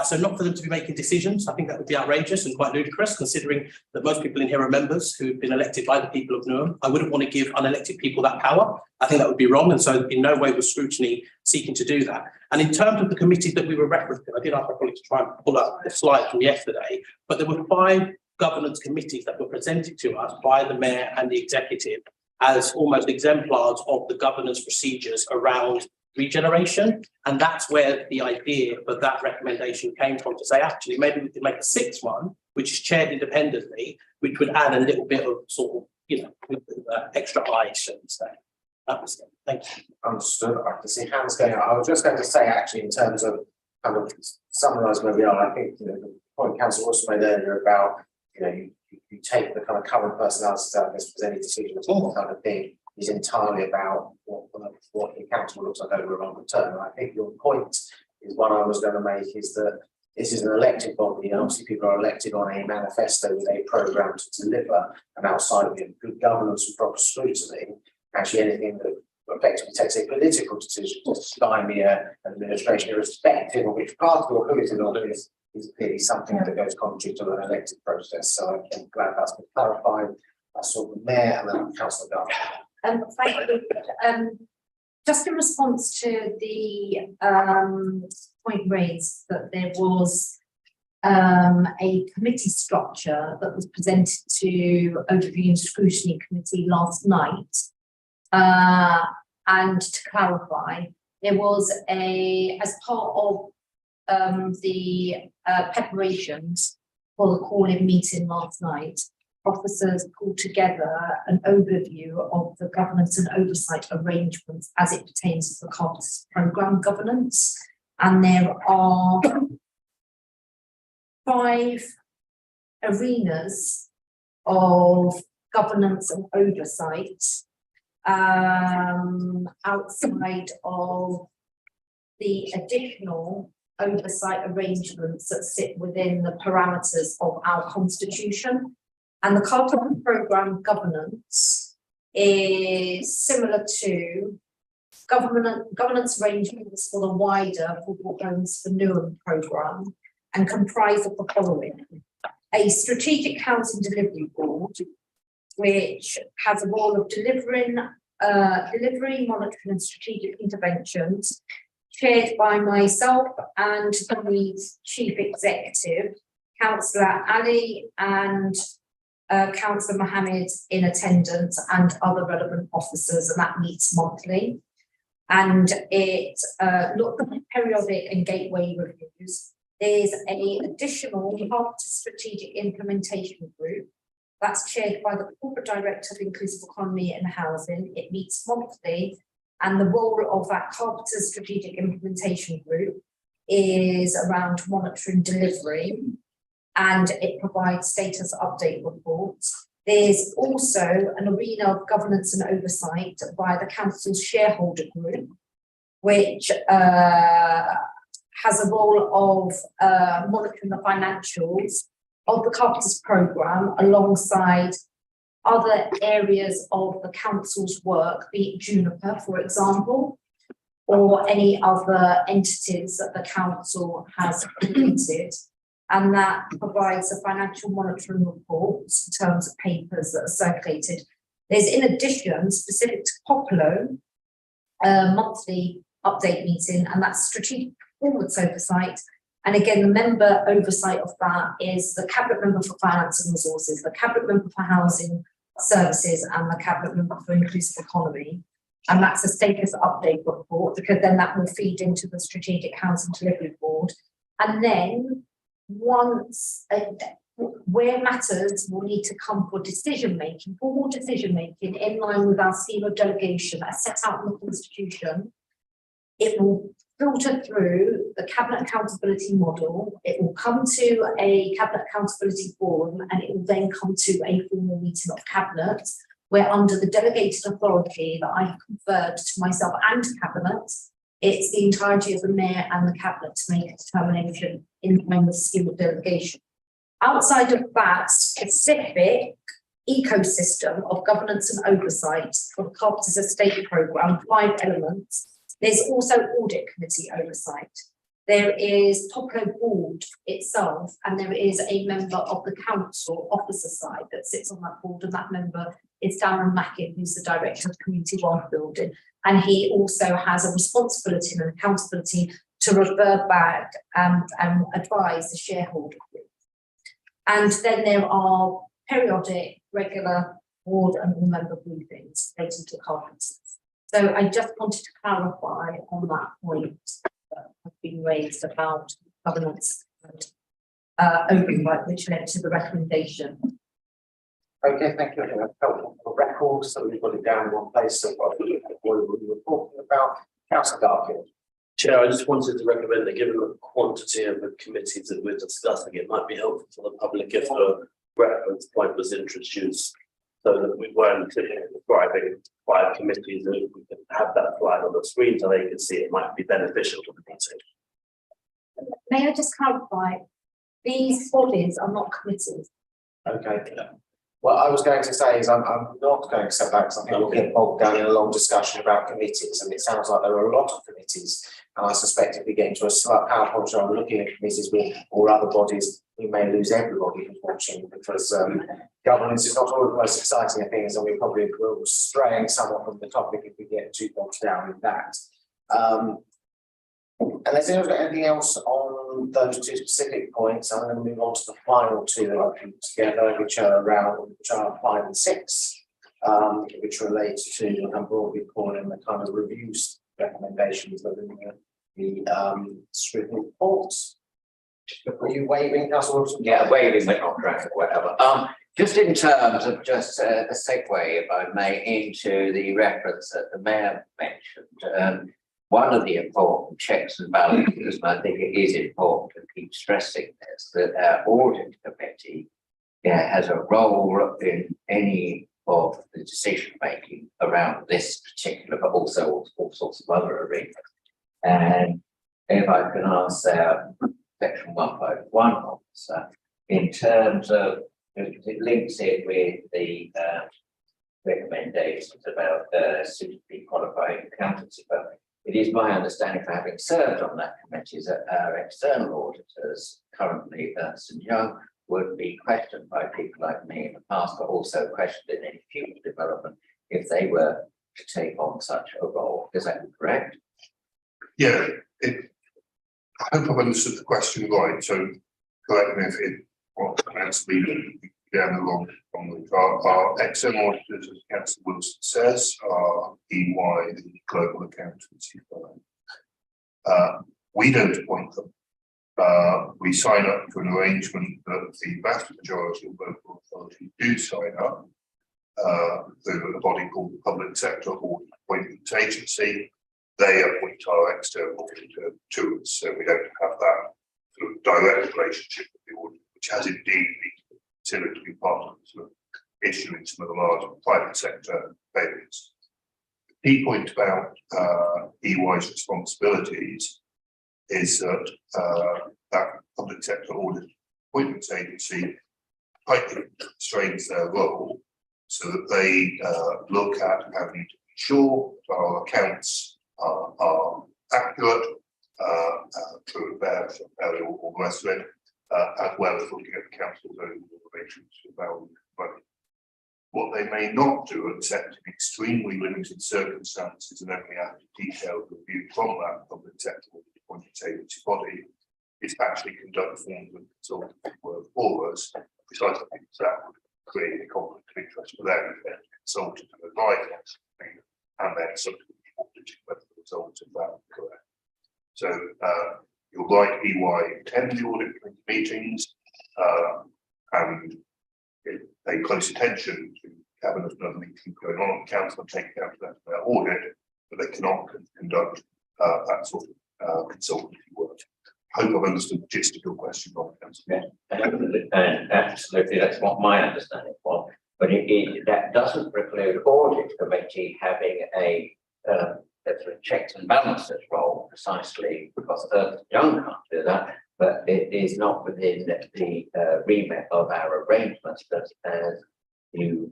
S5: So not for them to be making decisions. I think that would be outrageous and quite ludicrous, considering that most people in here are members who've been elected by the people of Newham. I wouldn't want to give unelected people that power. I think that would be wrong. And so in no way was scrutiny seeking to do that. And in terms of the committees that we were referencing, I did ask my colleague to try and pull up the slide from yesterday, but there were 5 governance committees that were presented to us by the mayor and the executive as almost exemplars of the governance procedures around regeneration. And that's where the idea for that recommendation came from, to say, actually, maybe we could make a 6th one, which is chaired independently, which would add a little bit of sort of, you know, extra eyes, shouldn't we say. That was it. Thank you.
S1: Understood. I can see hands going up. I was just going to say, actually, in terms of kind of summarise where we are, I think, you know, the point Councillor also made earlier about, you know, you take the kind of current personalities out of this, if there's any decision at all kind of thing, is entirely about what the council looks like over a longer term. And I think your point is one I was going to make, is that this is an elected body, and obviously people are elected on a manifesto with a programme to deliver, and outside of it, good governance and proper scrutiny, actually anything that effectively takes a political decision to stymie an administration, irrespective of which party or who is in office, is clearly something that goes contrary to an elected process. So I'm glad that's been clarified. I saw the mayor and then Councillor Duff.
S3: Thank you. Just in response to the point raised that there was a committee structure that was presented to Overview Scrutiny Committee last night. And to clarify, there was as part of the preparations for the call-in meeting last night, officers pulled together an overview of the governance and oversight arrangements as it pertains to the Carpenters programme governance. And there are 5 arenas of governance and oversight outside of the additional oversight arrangements that sit within the parameters of our constitution. And the Carpenter programme governance is similar to governance arrangements for the wider Football Homes for Newham programme, and comprise of the following: a strategic housing delivery board, which has a role of delivery, monitoring and strategic interventions, chaired by myself and the Chief Executive, Councillor Ali and Councillor Mohammed in attendance, and other relevant officers, and that meets monthly. And it looks at periodic and gateway reviews. There's an additional Carpenter Strategic Implementation Group that's chaired by the Corporate Director of Inclusive Economy and Housing. It meets monthly, and the role of that Carpenter Strategic Implementation Group is around monitoring delivery, and it provides status update reports. There's also an arena of governance and oversight via the Council's shareholder group, which has a role of monitoring the financials of the Carpenters programme alongside other areas of the council's work, be it Juniper, for example, or any other entities that the council has created. And that provides a financial monitoring reports in terms of papers that are circulated. There's, in addition, specific to Popolo, a monthly update meeting, and that's strategic performance oversight. And again, the member oversight of that is the Cabinet Member for Finance and Resources, the Cabinet Member for Housing Services, and the Cabinet Member for Inclusive Economy. And that's a status update report, because then that will feed into the Strategic Housing Delivery Board. And then once, where matters will need to come for decision making, formal decision making in line with our scheme of delegation as set out in the Constitution, it will filter through the Cabinet Accountability Model, it will come to a Cabinet Accountability Forum, and it will then come to a formal meeting of Cabinet, where under the delegated authority that I have conferred to myself and to Cabinet, it's the entirety of the Mayor and the Cabinet to make a determination in line with the scheme of delegation. Outside of that specific ecosystem of governance and oversight for the Carpenters Estate Programme, 5 elements, there's also audit committee oversight. There is Popolo board itself, and there is a member of the council officer side that sits on that board, and that member is Darren Mackin, who's the director of community wealth building. And he also has a responsibility and accountability to refer back and advise the shareholder group. And then there are periodic, regular board and all member briefings relating to Carpenters. So I just wanted to clarify on that point that has been raised about governance and oversight, which led to the recommendation.
S1: Okay, thank you. That's helpful for records, so we've got it down in one place. So what we were talking about, Councillor Garfield.
S10: Chair, I just wanted to recommend that given the quantity of the committees that we're discussing, it might be helpful for the public if a reference point was introduced So that we weren't describing 5 committees, and if we could have that slide on the screen so they can see, it might be beneficial to the meeting.
S3: May I just clarify, these bodies are not committees.
S1: Okay. What I was going to say is I'm not going to accept that because I think we'll get bogged down in a long discussion about committees, and it sounds like there are a lot of committees. And I suspect if we get into a slight PowerPoint show looking at committees or other bodies, we may lose everybody who's watching, because governance is not always the most exciting of things, and we probably will stray somewhat from the topic if we get too bogged down in that. Unless anyone's got anything else on those 2 specific points, I'm going to move on to the final 2 that I've put together, which are 5 and 6, which relate to, I'm broadly calling the kind of reviews recommendations within the scrutiny reports. Were you waiving, Councillor Wilson?
S11: Yeah, waiving the contract or whatever. Just in terms of just a segue, if I may, into the reference that the Mayor mentioned. One of the important checks and balances, and I think it is important to keep stressing this, that our audit committee has a role in any of the decision making around this particular, but also all sorts of other arenas. And if I can ask section 151 officer, in terms of, it links it with the recommendations about suitably qualified accountancy firm. It is my understanding, for having served on that committee, that our external auditors, currently Ernst & Young, would be questioned by people like me in the past, but also questioned in any future development if they were to take on such a role. Is that correct?
S8: Yeah, I hope I've understood the question right. So correct me if it wants to be down along our external auditors, as Councillor Wilson says, are EY, the global accountancy firm. We don't appoint them. We sign up to an arrangement that the vast majority of local authorities do sign up. Through a body called the Public Sector Audit Appointments Agency. They appoint our external auditor to us, so we don't have that sort of direct relationship with the audit, which has indeed been considered to be part of sort of issuing some of the large private sector payments. The key point about EY's responsibilities is that that Public Sector Audit Appointments Agency tightly constrains their role so that they look at and ensure that our accounts are accurate, true and fair, all the rest of it, as well as looking at the council's own relations with value money. What they may not do, except in extremely limited circumstances and only after detailed review from that public sector appointments agency body, is actually conduct forms of consultancy work for us, precisely because that would create a conflict of interest for them if they're consulted and advised on something, and then subsequently auditing whether the results of that are correct. So you're right, EY attend the audit committee meetings and pay close attention to cabinet and other meetings going on at council and take account of that in their audit, but they cannot conduct that sort of consultancy work. I hope I've understood the gist of your question, Councillor.
S11: Yeah, absolutely, that's what my understanding was. But that doesn't preclude audit committee having a sort of checks and balances role, precisely because Ernst & Young can't do that, but it is not within the remit of our arrangements that, as you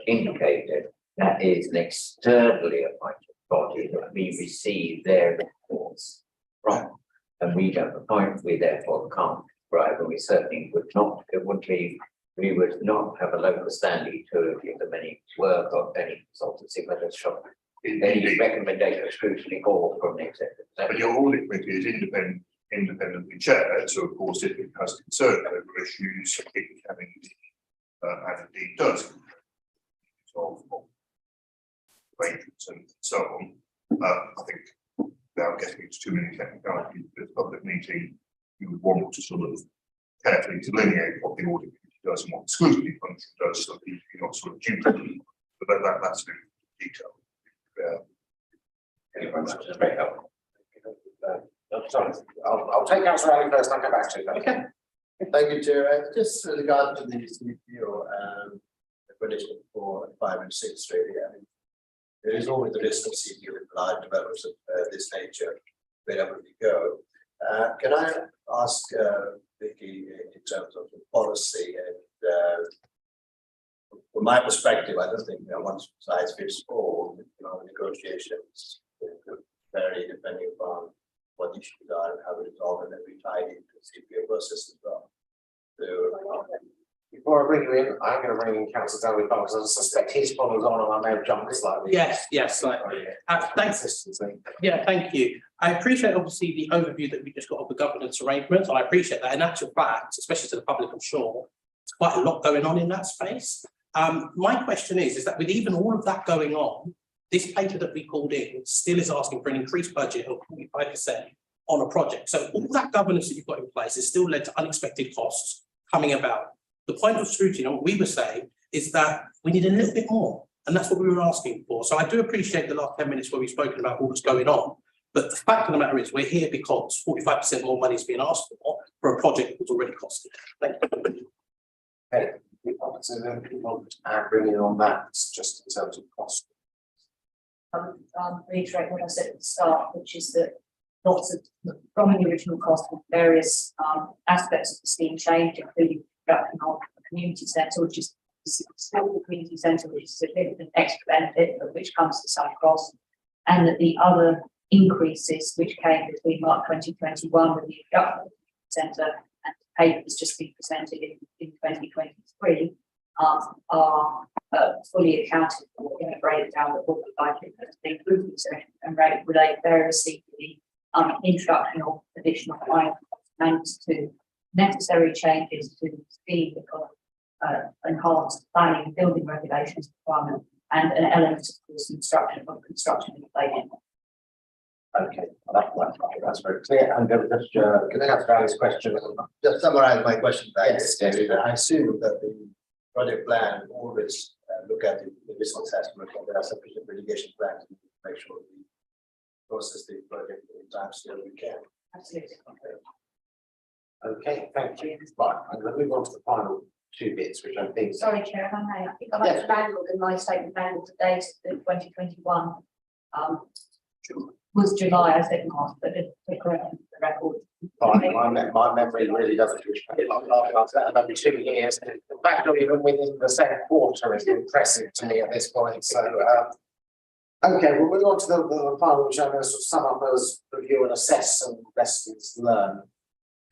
S11: indicated, that is an externally appointed body that we receive their reports from, and we don't appoint, we therefore can't prescribe, and we certainly would not, we would not have a local standing to give them any work or any consultancy, whether it's from any recommendation, scrutiny, or from the executive.
S8: But your audit committee is independently chaired, so of course if it has concern over issues, it can and indeed does of arrangements and so on. I think without getting into too many technicalities, the public meeting, you would want to sort of carefully delineate what the audit committee does and what the scrutiny function does, so that you're not sort of duty, but that's the detail.
S11: Thank you very much, it's very helpful.
S1: Sorry, I'll take Councillor Allen first and I'll come back to you.
S9: Okay. Thank you, Chair. Just with regard to the CPO, explanation 4, 5 and 6 really. I mean, there is always the risk of seeing large developments of this nature wherever we go. Can I ask Vicky in terms of the policy and from my perspective, I don't think one size fits all. Negotiations could vary depending upon what issues are and how we resolve them, and we tie into the CPA process as well. So,
S1: Before I bring you in, I'm going to bring in Councillor Danby because I suspect his follows on and I may have jumped slightly.
S5: Yes, slightly. Thanks.
S1: Consistency.
S5: Yeah, thank you. I appreciate obviously the overview that we just got of the governance arrangements. I appreciate that. In actual fact, especially to the public, I'm sure, it's quite a lot going on in that space. My question is that with even all of that going on, this paper that we called in still is asking for an increased budget of 45% on a project. So all that governance that you've got in place has still led to unexpected costs coming about. The point of scrutiny, and what we were saying, is that we need a little bit more, and that's what we were asking for. So I do appreciate the last 10 minutes where we've spoken about what was going on, but the fact of the matter is we're here because 45% more money is being asked for a project that was already costed. Thank you.
S1: Okay, we want to bring in on that just in terms of cost.
S7: Reiterate what I said at the start, which is that lots of from the original cost of various aspects of the scheme change, including production of a community centre, which is still the community centre, which is a significant extra benefit, but which comes to some cost, and that the other increases which came between March 2021 with the introduction of the community centre and the papers just being presented in 2023 are fully accounted for in a breakdown of what the budget has been included and relate variously to the introduction of additional finance and to necessary changes to the scheme of enhanced planning and building regulations requirement and an element of course construction inflation.
S1: Okay, that's very clear. And just can I ask Valley's question?
S9: just summarize my question.
S1: Yes, yes.
S9: I assume that the project plan always look at the risk assessment and there are sufficient mitigation plans to make sure we process the project in time scale we can.
S7: Absolutely.
S1: Okay, thank you. Right, I'm going to move on to the final two bits, which I think.
S3: Sorry, Chair, if I may, I think I've actually handled in my statement handled the date of 2021. Was July, I said March, but it's correct the record.
S1: My memory really doesn't. Maybe 2 years. In fact, not even within the second quarter is impressive to me at this point. So, okay, we'll move on to the final, which I'm going to sort of sum up as review and assess some lessons learned.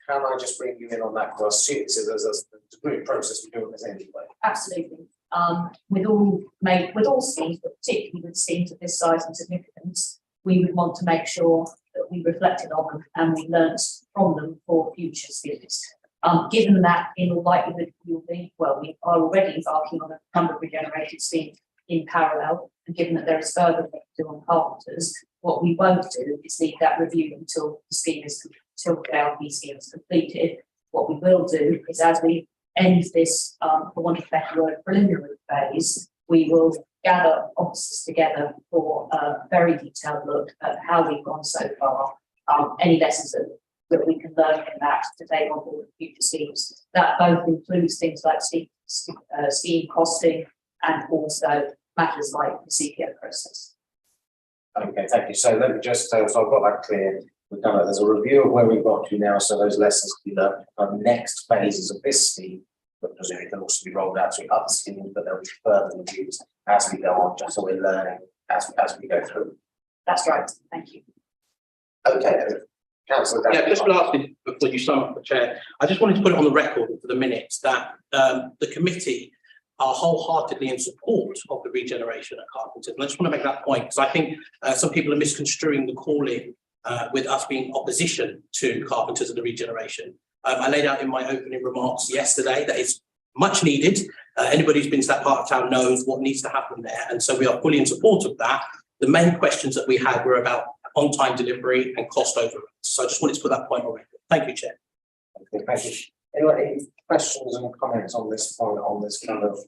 S1: Can I just bring you in on that? Because I assume there's a degree process we're doing this anyway.
S7: Absolutely. With all schemes, but particularly with schemes of this size and significance, we would want to make sure that we reflected on them and we learnt from them for future schemes. Given that in all likelihood we are already embarking on a number of regenerated schemes in parallel, and given that there is further work to do on carpenters, what we won't do is leave that review until the scheme is until the ARP scheme is completed. What we will do is as we end this, for want of a better word, preliminary phase, we will gather officers together for a very detailed look at how we've gone so far, any lessons that we can learn from that to take on board future schemes. That both includes things like scheme costing and also matters like the CPO process.
S1: Okay, thank you. So let me just, so I've got that clear. We've done it. There's a review of where we've got to now, so those lessons can be learned for the next phases of this scheme, but presumably can also be rolled out to other schemes, but there'll be further reviews as we go on, just so we're learning as we go through.
S7: That's right. Thank you.
S1: Okay, Councillor.
S5: Yeah, just lastly, before you sum up the chair, I just wanted to put it on the record for the minutes that the committee are wholeheartedly in support of the regeneration at Carpenters. And I just want to make that point because I think some people are misconstruing the calling with us being opposition to Carpenters and the regeneration. I laid out in my opening remarks yesterday that it's much needed. Anybody who's been to that part of town knows what needs to happen there. And so we are fully in support of that. The main questions that we had were about on-time delivery and cost overruns. So I just wanted to put that point on record. Thank you, Chair.
S1: Okay, thank you. Anyone, any questions and comments on this point, on this kind of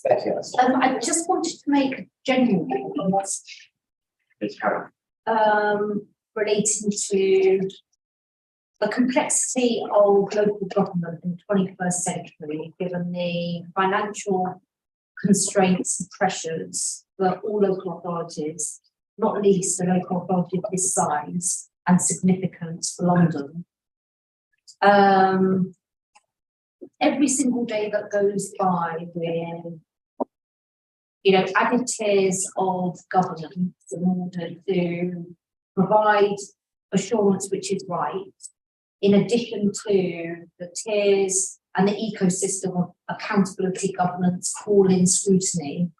S3: I just wanted to make a general point relating to the complexity of local government in the 21st century, given the financial constraints and pressures that all local authorities, not least a local authority of this size and significance for London. Every single day that goes by with, added tiers of governance in order to provide assurance which is right, in addition to the tiers and the ecosystem of accountability, governance, call-in scrutiny,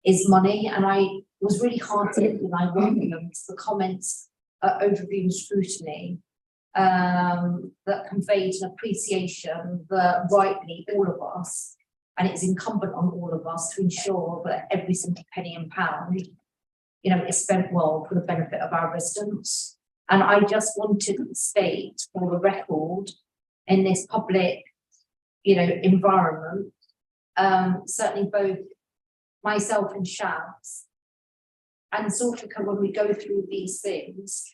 S3: is money. And I was really heartened when I welcomed the comments at Overview Scrutiny that conveyed an appreciation that rightly all of us, and it's incumbent on all of us to ensure that every single penny and pound, is spent well for the benefit of our residents. And I just wanted to state for the record in this public, environment, certainly both myself and Shabs and Zulfika, when we go through these things,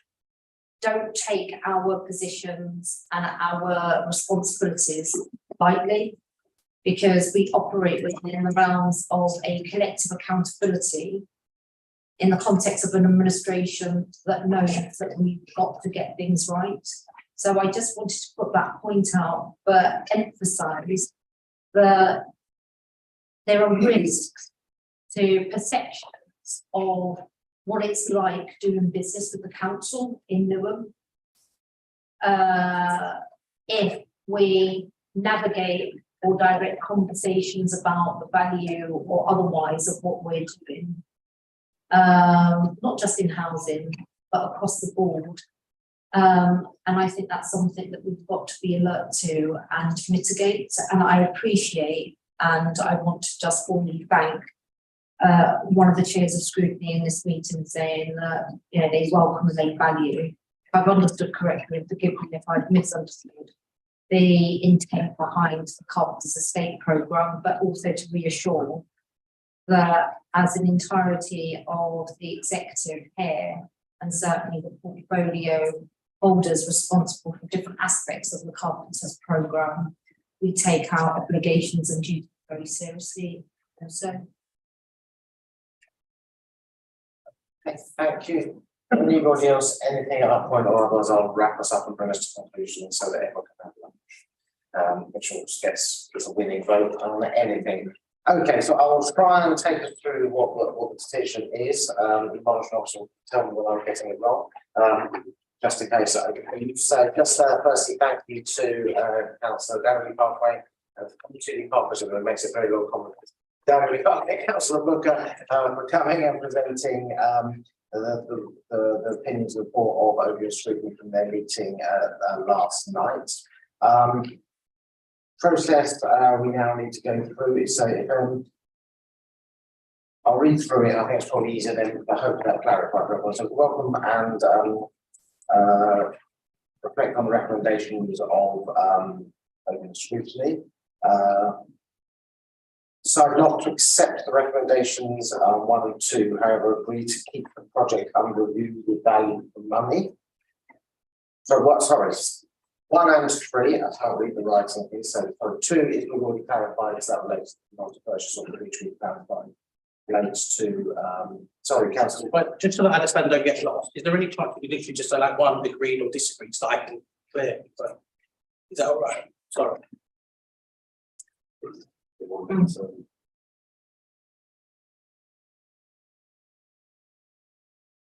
S3: don't take our positions and our responsibilities lightly, because we operate within the realms of a collective accountability in the context of an administration that knows that we've got to get things right. So I just wanted to put that point out, but emphasise that there are risks to perceptions of what it's like doing business with the council in Newham. If we navigate or direct conversations about the value or otherwise of what we're doing, not just in housing, but across the board. And I think that's something that we've got to be alert to and mitigate. And I appreciate, and I want to just formally thank one of the chairs of scrutiny in this meeting, saying that they welcome and they value. If I've understood correctly, forgive me if I've misunderstood the intent behind the Carpenters Estate programme, but also to reassure that as an entirety of the executive here, and certainly the portfolio holders responsible for different aspects of the Carpenters programme, we take our obligations and duties very seriously. Also,
S1: Okay, thank you. Anybody else, anything at that point, or otherwise I'll wrap us up and bring us to conclusion so that everyone can have lunch, which always gets a winning vote on anything. Okay, so I'll try and take us through what the petition is. The monitoring officer will tell me when I'm getting it wrong, just in case I believe. So just firstly, thank you to Councillor Darrelly Parkway and the Parkway, that makes it very well complicated. Darrelly Parkway, Councillor Booker, for coming and presenting the opinions report of Overview Scrutiny from their meeting last night. Process we now need to go through it. So I'll read through it. I think it's probably easier then. I hope that clarifies for everyone. So welcome and reflect on the recommendations of Overview Scrutiny. Decide not to accept the recommendations 1 and 2, however, agree to keep the project under review with value for money. So what, sorry, 1 and 3, I can't read the writing here. So for 2, if we've already clarified, is that relates to not to purchase or which we've clarified relates to, sorry, Councillor.
S5: But just so that I understand, don't get lost, is there any chance we literally just say like 1 agreed or disagreed so I can clear? But is that all right? Sorry.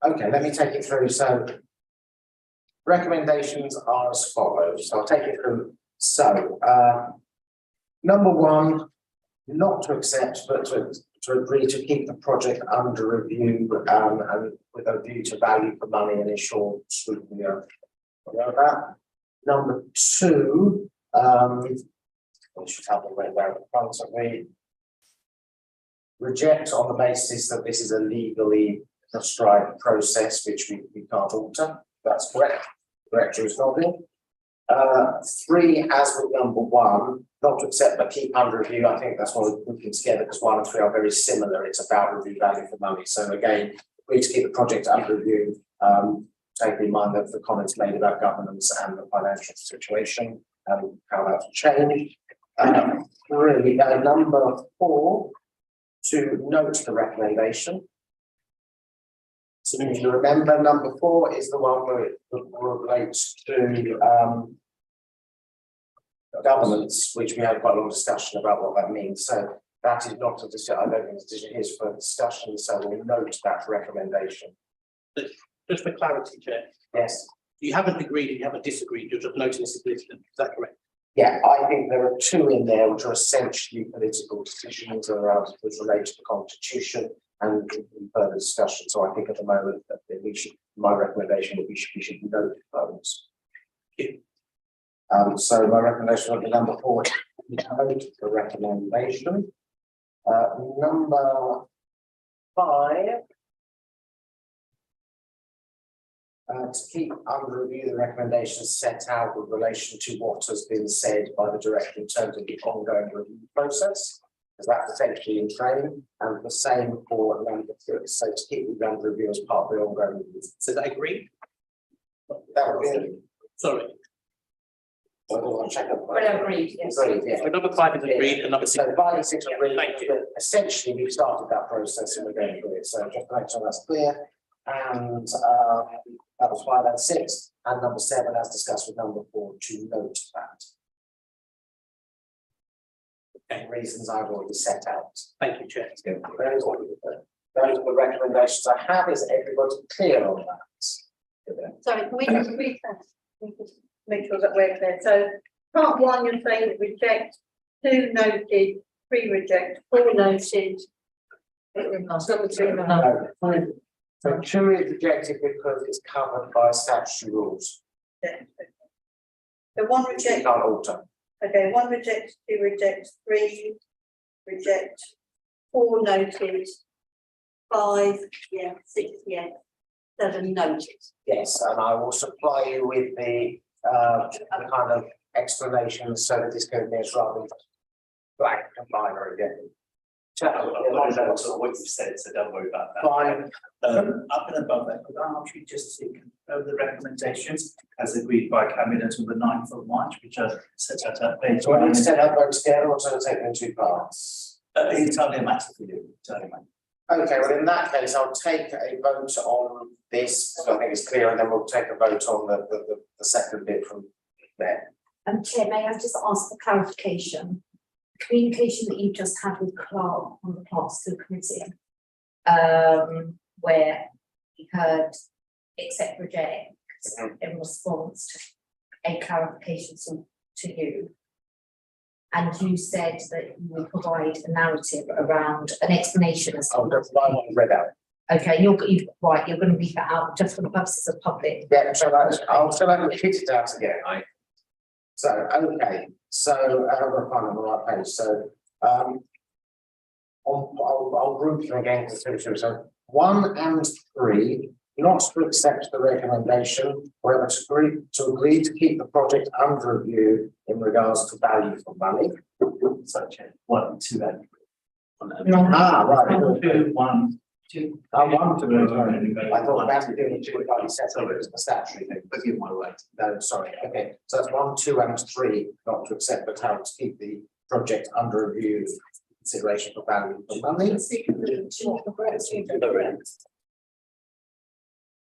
S1: Okay, let me take it through. So recommendations are as follows. So I'll take it through. So number 1, not to accept, but to agree to keep the project under review and with a view to value for money and ensure scrutiny of that. Number 2, I should have them right there in front of me. Reject on the basis that this is a legally prescribed process which we can't alter. That's correct. Director is nodding. 3, as with number 1, not to accept but keep under review. I think that's what we're putting together because 1 and 3 are very similar. It's about review value for money. So again, agree to keep the project under review taking in mind the comments made about governance and the financial situation and how that's changed. Really, number 4, to note the recommendation. So if you remember, number 4 is the one where it relates to governance, which we had quite a long discussion about what that means. So that is not a decision. I don't think the decision is for discussion. So we'll note that recommendation.
S5: Just for clarity, Chair,
S1: Yes.
S5: you haven't agreed and you haven't disagreed, you're just noting it's significant, is that correct?
S1: Yeah, I think there are 2 in there which are essentially political decisions around which relate to the constitution and further discussion. So I think at the moment that we should, my recommendation would be we should note those. So my recommendation would be number 4, note the recommendation. Number 5. To keep under review the recommendations set out with relation to what has been said by the director in terms of the ongoing review process, because that's essentially in training, and the same for number 6. So to keep it under review as part of the ongoing review.
S5: So that agreed?
S1: That would be.
S5: Sorry.
S1: I don't want to check up.
S7: Well, agreed, yes.
S1: Agreed, yeah.
S5: So number 5 is agreed and number 6.
S1: So 5 and 6 are agreed.
S5: Thank you.
S1: But essentially, we've started that process and we're going through it. So just to make sure that's clear. And that was 5 and 6, and number 7, as discussed with number 4, to note that. Okay, reasons I've already set out.
S5: Thank you, Chair.
S1: Those are the recommendations I have. Is everybody clear on that?
S14: Sorry, can we just make sure that we're clear? So part 1, you're saying reject, 2 noted, 3 reject, 4 noted.
S1: No. So 2 is rejected because it's covered by statutory rules.
S14: So 1
S1: You
S14: reject,
S1: can't alter.
S14: okay, 1 reject, 2 reject, 3 reject, 4 noted, 5, yeah, 6, yeah, 7 noted.
S1: Yes, and I will supply you with the kind of explanation so that this goes there rather than black and binary again.
S6: What you've said, so don't worry about that.
S1: Fine.
S6: Up and above that, could I ask you just to confirm the recommendations as agreed by Cabinet on the 9th of March, which are set out at page
S1: So I need
S6: 1.
S1: to take that vote together or to take them in 2 parts?
S6: It's only a matter for you, tell me.
S1: Okay, well, in that case, I'll take a vote on this, so I think it's clear, and then we'll take a vote on the second bit from there.
S3: Chair, may I just ask for clarification? Communication that you just had with Clark on the Clerks to the Committee, where you heard accept reject in response to a clarification to you. And you said that you will provide a narrative around an explanation as to.
S1: I'll just buy one read out.
S3: Okay, you're right, you're going to read that out just for the purposes of public.
S1: Yeah, so I'll repeat it out again. So, okay, so I'm going to find on the right page. So, I'll group them again to 2. So 1 and 3, not to accept the recommendation, however, to agree to keep the project under review in regards to value for money.
S6: Such a 1, 2, and 3.
S1: Right.
S6: 2, 1, 2.
S1: 1, 2. I thought that's doing 2 by separate, it's a statutory thing.
S6: Forgive my right.
S1: No, sorry. Okay, so that's 1, 2, and 3, not to accept, but how to keep the project under review. Consideration for value for money.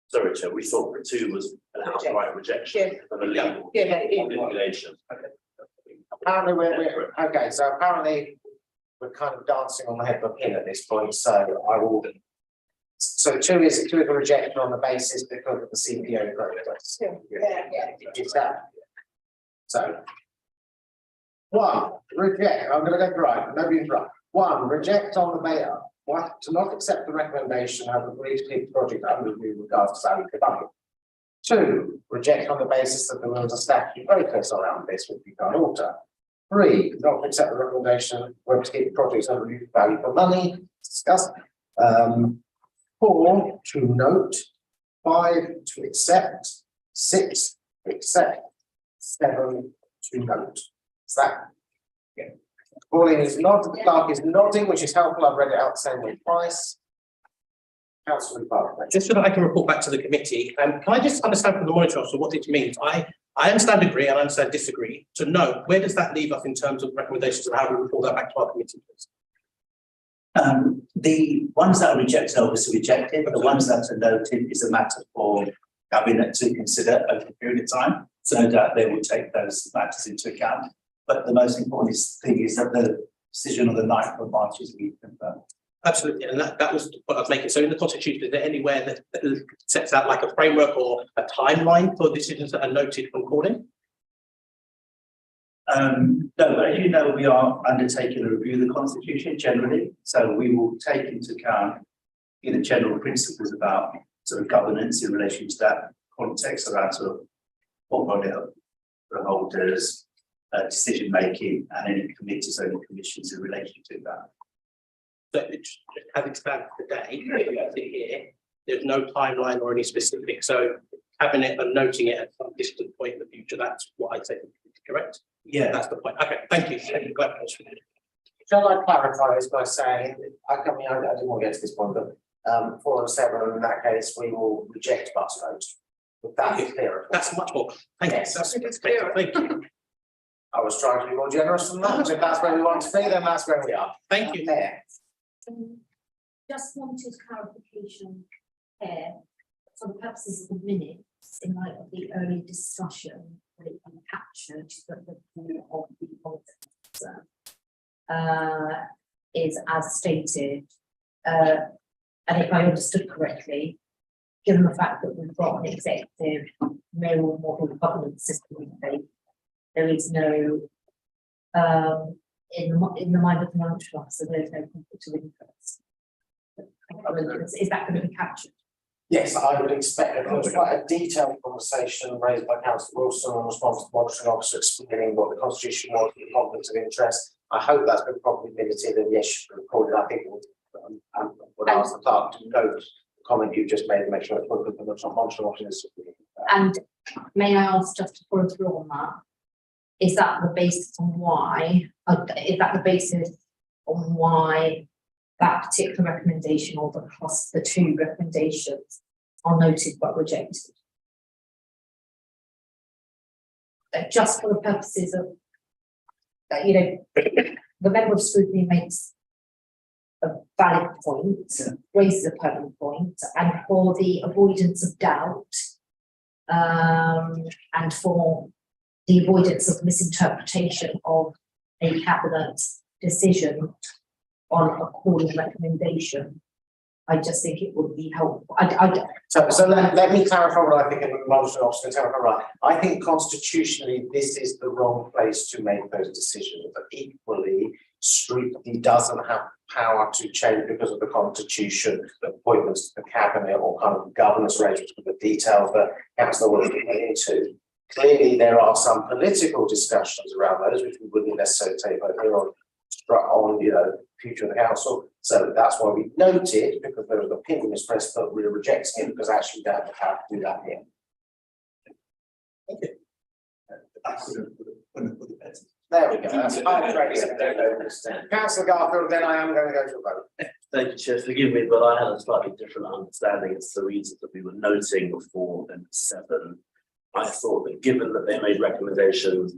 S10: Sorry, Chair, we thought the 2 was an outright rejection of a legal regulation.
S1: Apparently we're okay, so apparently we're kind of dancing on the head of a pin at this point, so I will. So 2 is a rejection on the basis because of the CPO process. It's that. So 1, reject, I'm gonna go right, nobody's right. 1, reject on the mayor. 1, to not accept the recommendation, have agreed to keep the project under review with regards to value for money. 2, reject on the basis that there was a statutory process around this which we can't alter. 3, not accept the recommendation, whether to keep the project under review for value for money, discussed. 4, to note. 5, to accept. 6, to accept. 7, to note. Is that? Yeah. Pauline is nodding, the clerk is nodding, which is helpful. I've read it out the same with Price. Councillor Bartlett.
S5: Just so that I can report back to the committee, can I just understand from the monitoring officer what it means? I understand agree and I understand disagree. To know, where does that leave us in terms of recommendations of how we report that back to our committee, please?
S6: The ones that are rejected are obviously rejected. The ones that are noted is a matter for cabinet to consider over a period of time. So no doubt they will take those matters into account. But the most important thing is that the decision on the 9th of March is being confirmed.
S5: Absolutely, and that was what I was making. So in the constitution, is there anywhere that sets out like a framework or a timeline for decisions that are noted from calling?
S6: No, as you know, we are undertaking a review of the constitution generally. So we will take into account general principles about sort of governance in relation to that context around sort of portfolio holders, decision making, and any committees or any commissions in relation to that.
S5: So as it stands today, here, there's no timeline or any specific. So cabinet are noting it at some distant point in the future. That's what I say. Correct?
S6: Yeah,
S5: That's the point. Okay, thank you.
S1: Shall I clarify this by saying, I didn't want to get to this point, but 4 and 7, in that case, we will reject bus vote. Would that be clearer?
S5: That's much more. Thank you.
S1: Yes.
S5: That's clear. Thank you.
S1: I was trying to be more generous than that. If that's where we want to be, then that's where we are.
S5: Thank you.
S1: There.
S3: Just wanted clarification here, for the purposes of the minutes, in light of the early discussion, that it can captured that the view of the auditor is as stated, and if I understood correctly, given the fact that we've got an executive mayoral model governance system in place, there is no in the mind of the monitoring officer, there's no conflict of interest. Is that going to be captured?
S1: Yes, I would expect it. There was quite a detailed conversation raised by Councillor Wilson in response to the monitoring officer explaining what the constitution was, the conflict of interest. I hope that's been properly minuted and yes, should be recorded. I think would ask the clerk to note the comment you just made and make sure it's put the monitoring officer.
S3: And may I ask just to follow through on that? Is that the basis on why? Is that the basis on why that particular recommendation or the 2 recommendations are noted but rejected? Just for the purposes of, the member of scrutiny makes a valid point, raises a pertinent point, and for the avoidance of doubt, and for the avoidance of misinterpretation of a cabinet decision on a calling recommendation, I just think it would be helpful.
S1: So let me clarify what I think in the monitoring officer can tell me if I'm right. I think constitutionally this is the wrong place to make those decisions, but equally scrutiny doesn't have power to change because of the constitution, the appointments to the cabinet or kind of governance arrangements with the details that councillor will get into. Clearly there are some political discussions around those which we wouldn't necessarily take over on future of the council. So that's why we noted, because there was an opinion expressed that we were rejecting it because actually we don't have the power to do that here. There we go. That's fine. Councillor Garfield, then I am going to go to a vote.
S10: Thank you, Chair. Forgive me, but I had a slightly different understanding as to the reasons that we were noting 4 and 7. I thought that given that they made recommendations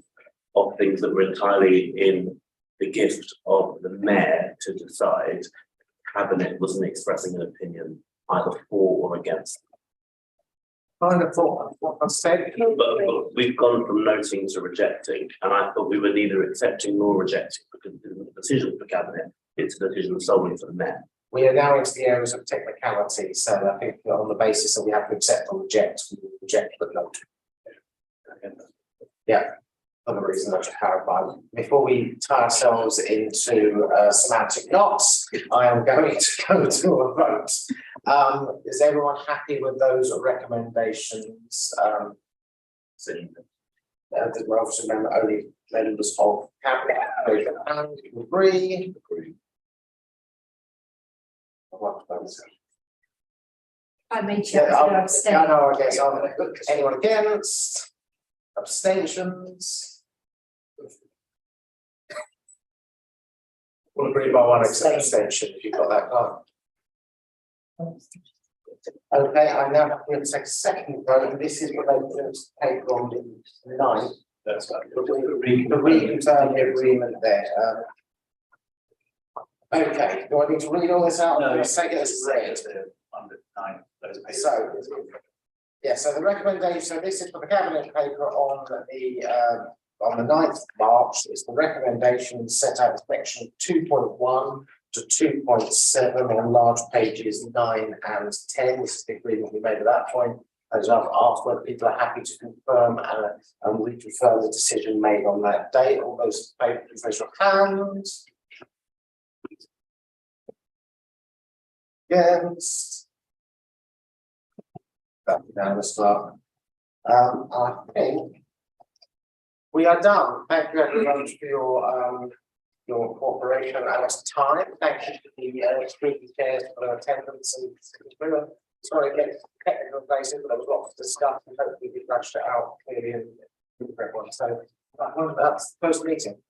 S10: of things that were entirely in the gift of the mayor to decide, the cabinet wasn't expressing an opinion either for or against.
S1: Kind of thought what I said.
S10: But we've gone from noting to rejecting, and I thought we were neither accepting nor rejecting because it isn't a decision for the cabinet, it's a decision solely for the mayor.
S1: We are now into the areas of technicality, so I think on the basis that we have to accept or reject, we will reject but not. Yeah, for the reason I should clarify. Before we tie ourselves into semantic knots, I am going to go to a vote. Is everyone happy with those recommendations? The officer member only members of cabinet agree.
S3: I may
S1: Yeah,
S3: check.
S1: I know, I guess. Anyone against? Abstentions? We'll agree by one abstention if you've got that card. Okay, I now have to take a second vote, and this is related to the paper on the 9th.
S6: That's right.
S1: To reconfirm the agreement there. Okay, do I need to read all this out?
S6: No,
S1: Or just take it as read?
S6: Under 9, those papers.
S1: So, yeah, so the recommendation, so this is for the cabinet paper on the 9th of March. It's the recommendation set out in section 2.1 to 2.7 on large pages 9 and 10. This is the agreement we made at that point. As I've asked whether people are happy to confirm and reconfirm the decision made on that date. All those in favour, please raise your hands. Yes. That's down the start. I think we are done. Thank you very much for your cooperation and time. Thank you to the scrutiny chairs for their attendance and sorry, again, technical places, but there was lots to discuss and hopefully we flushed it out clearly for everyone. So that's the first meeting.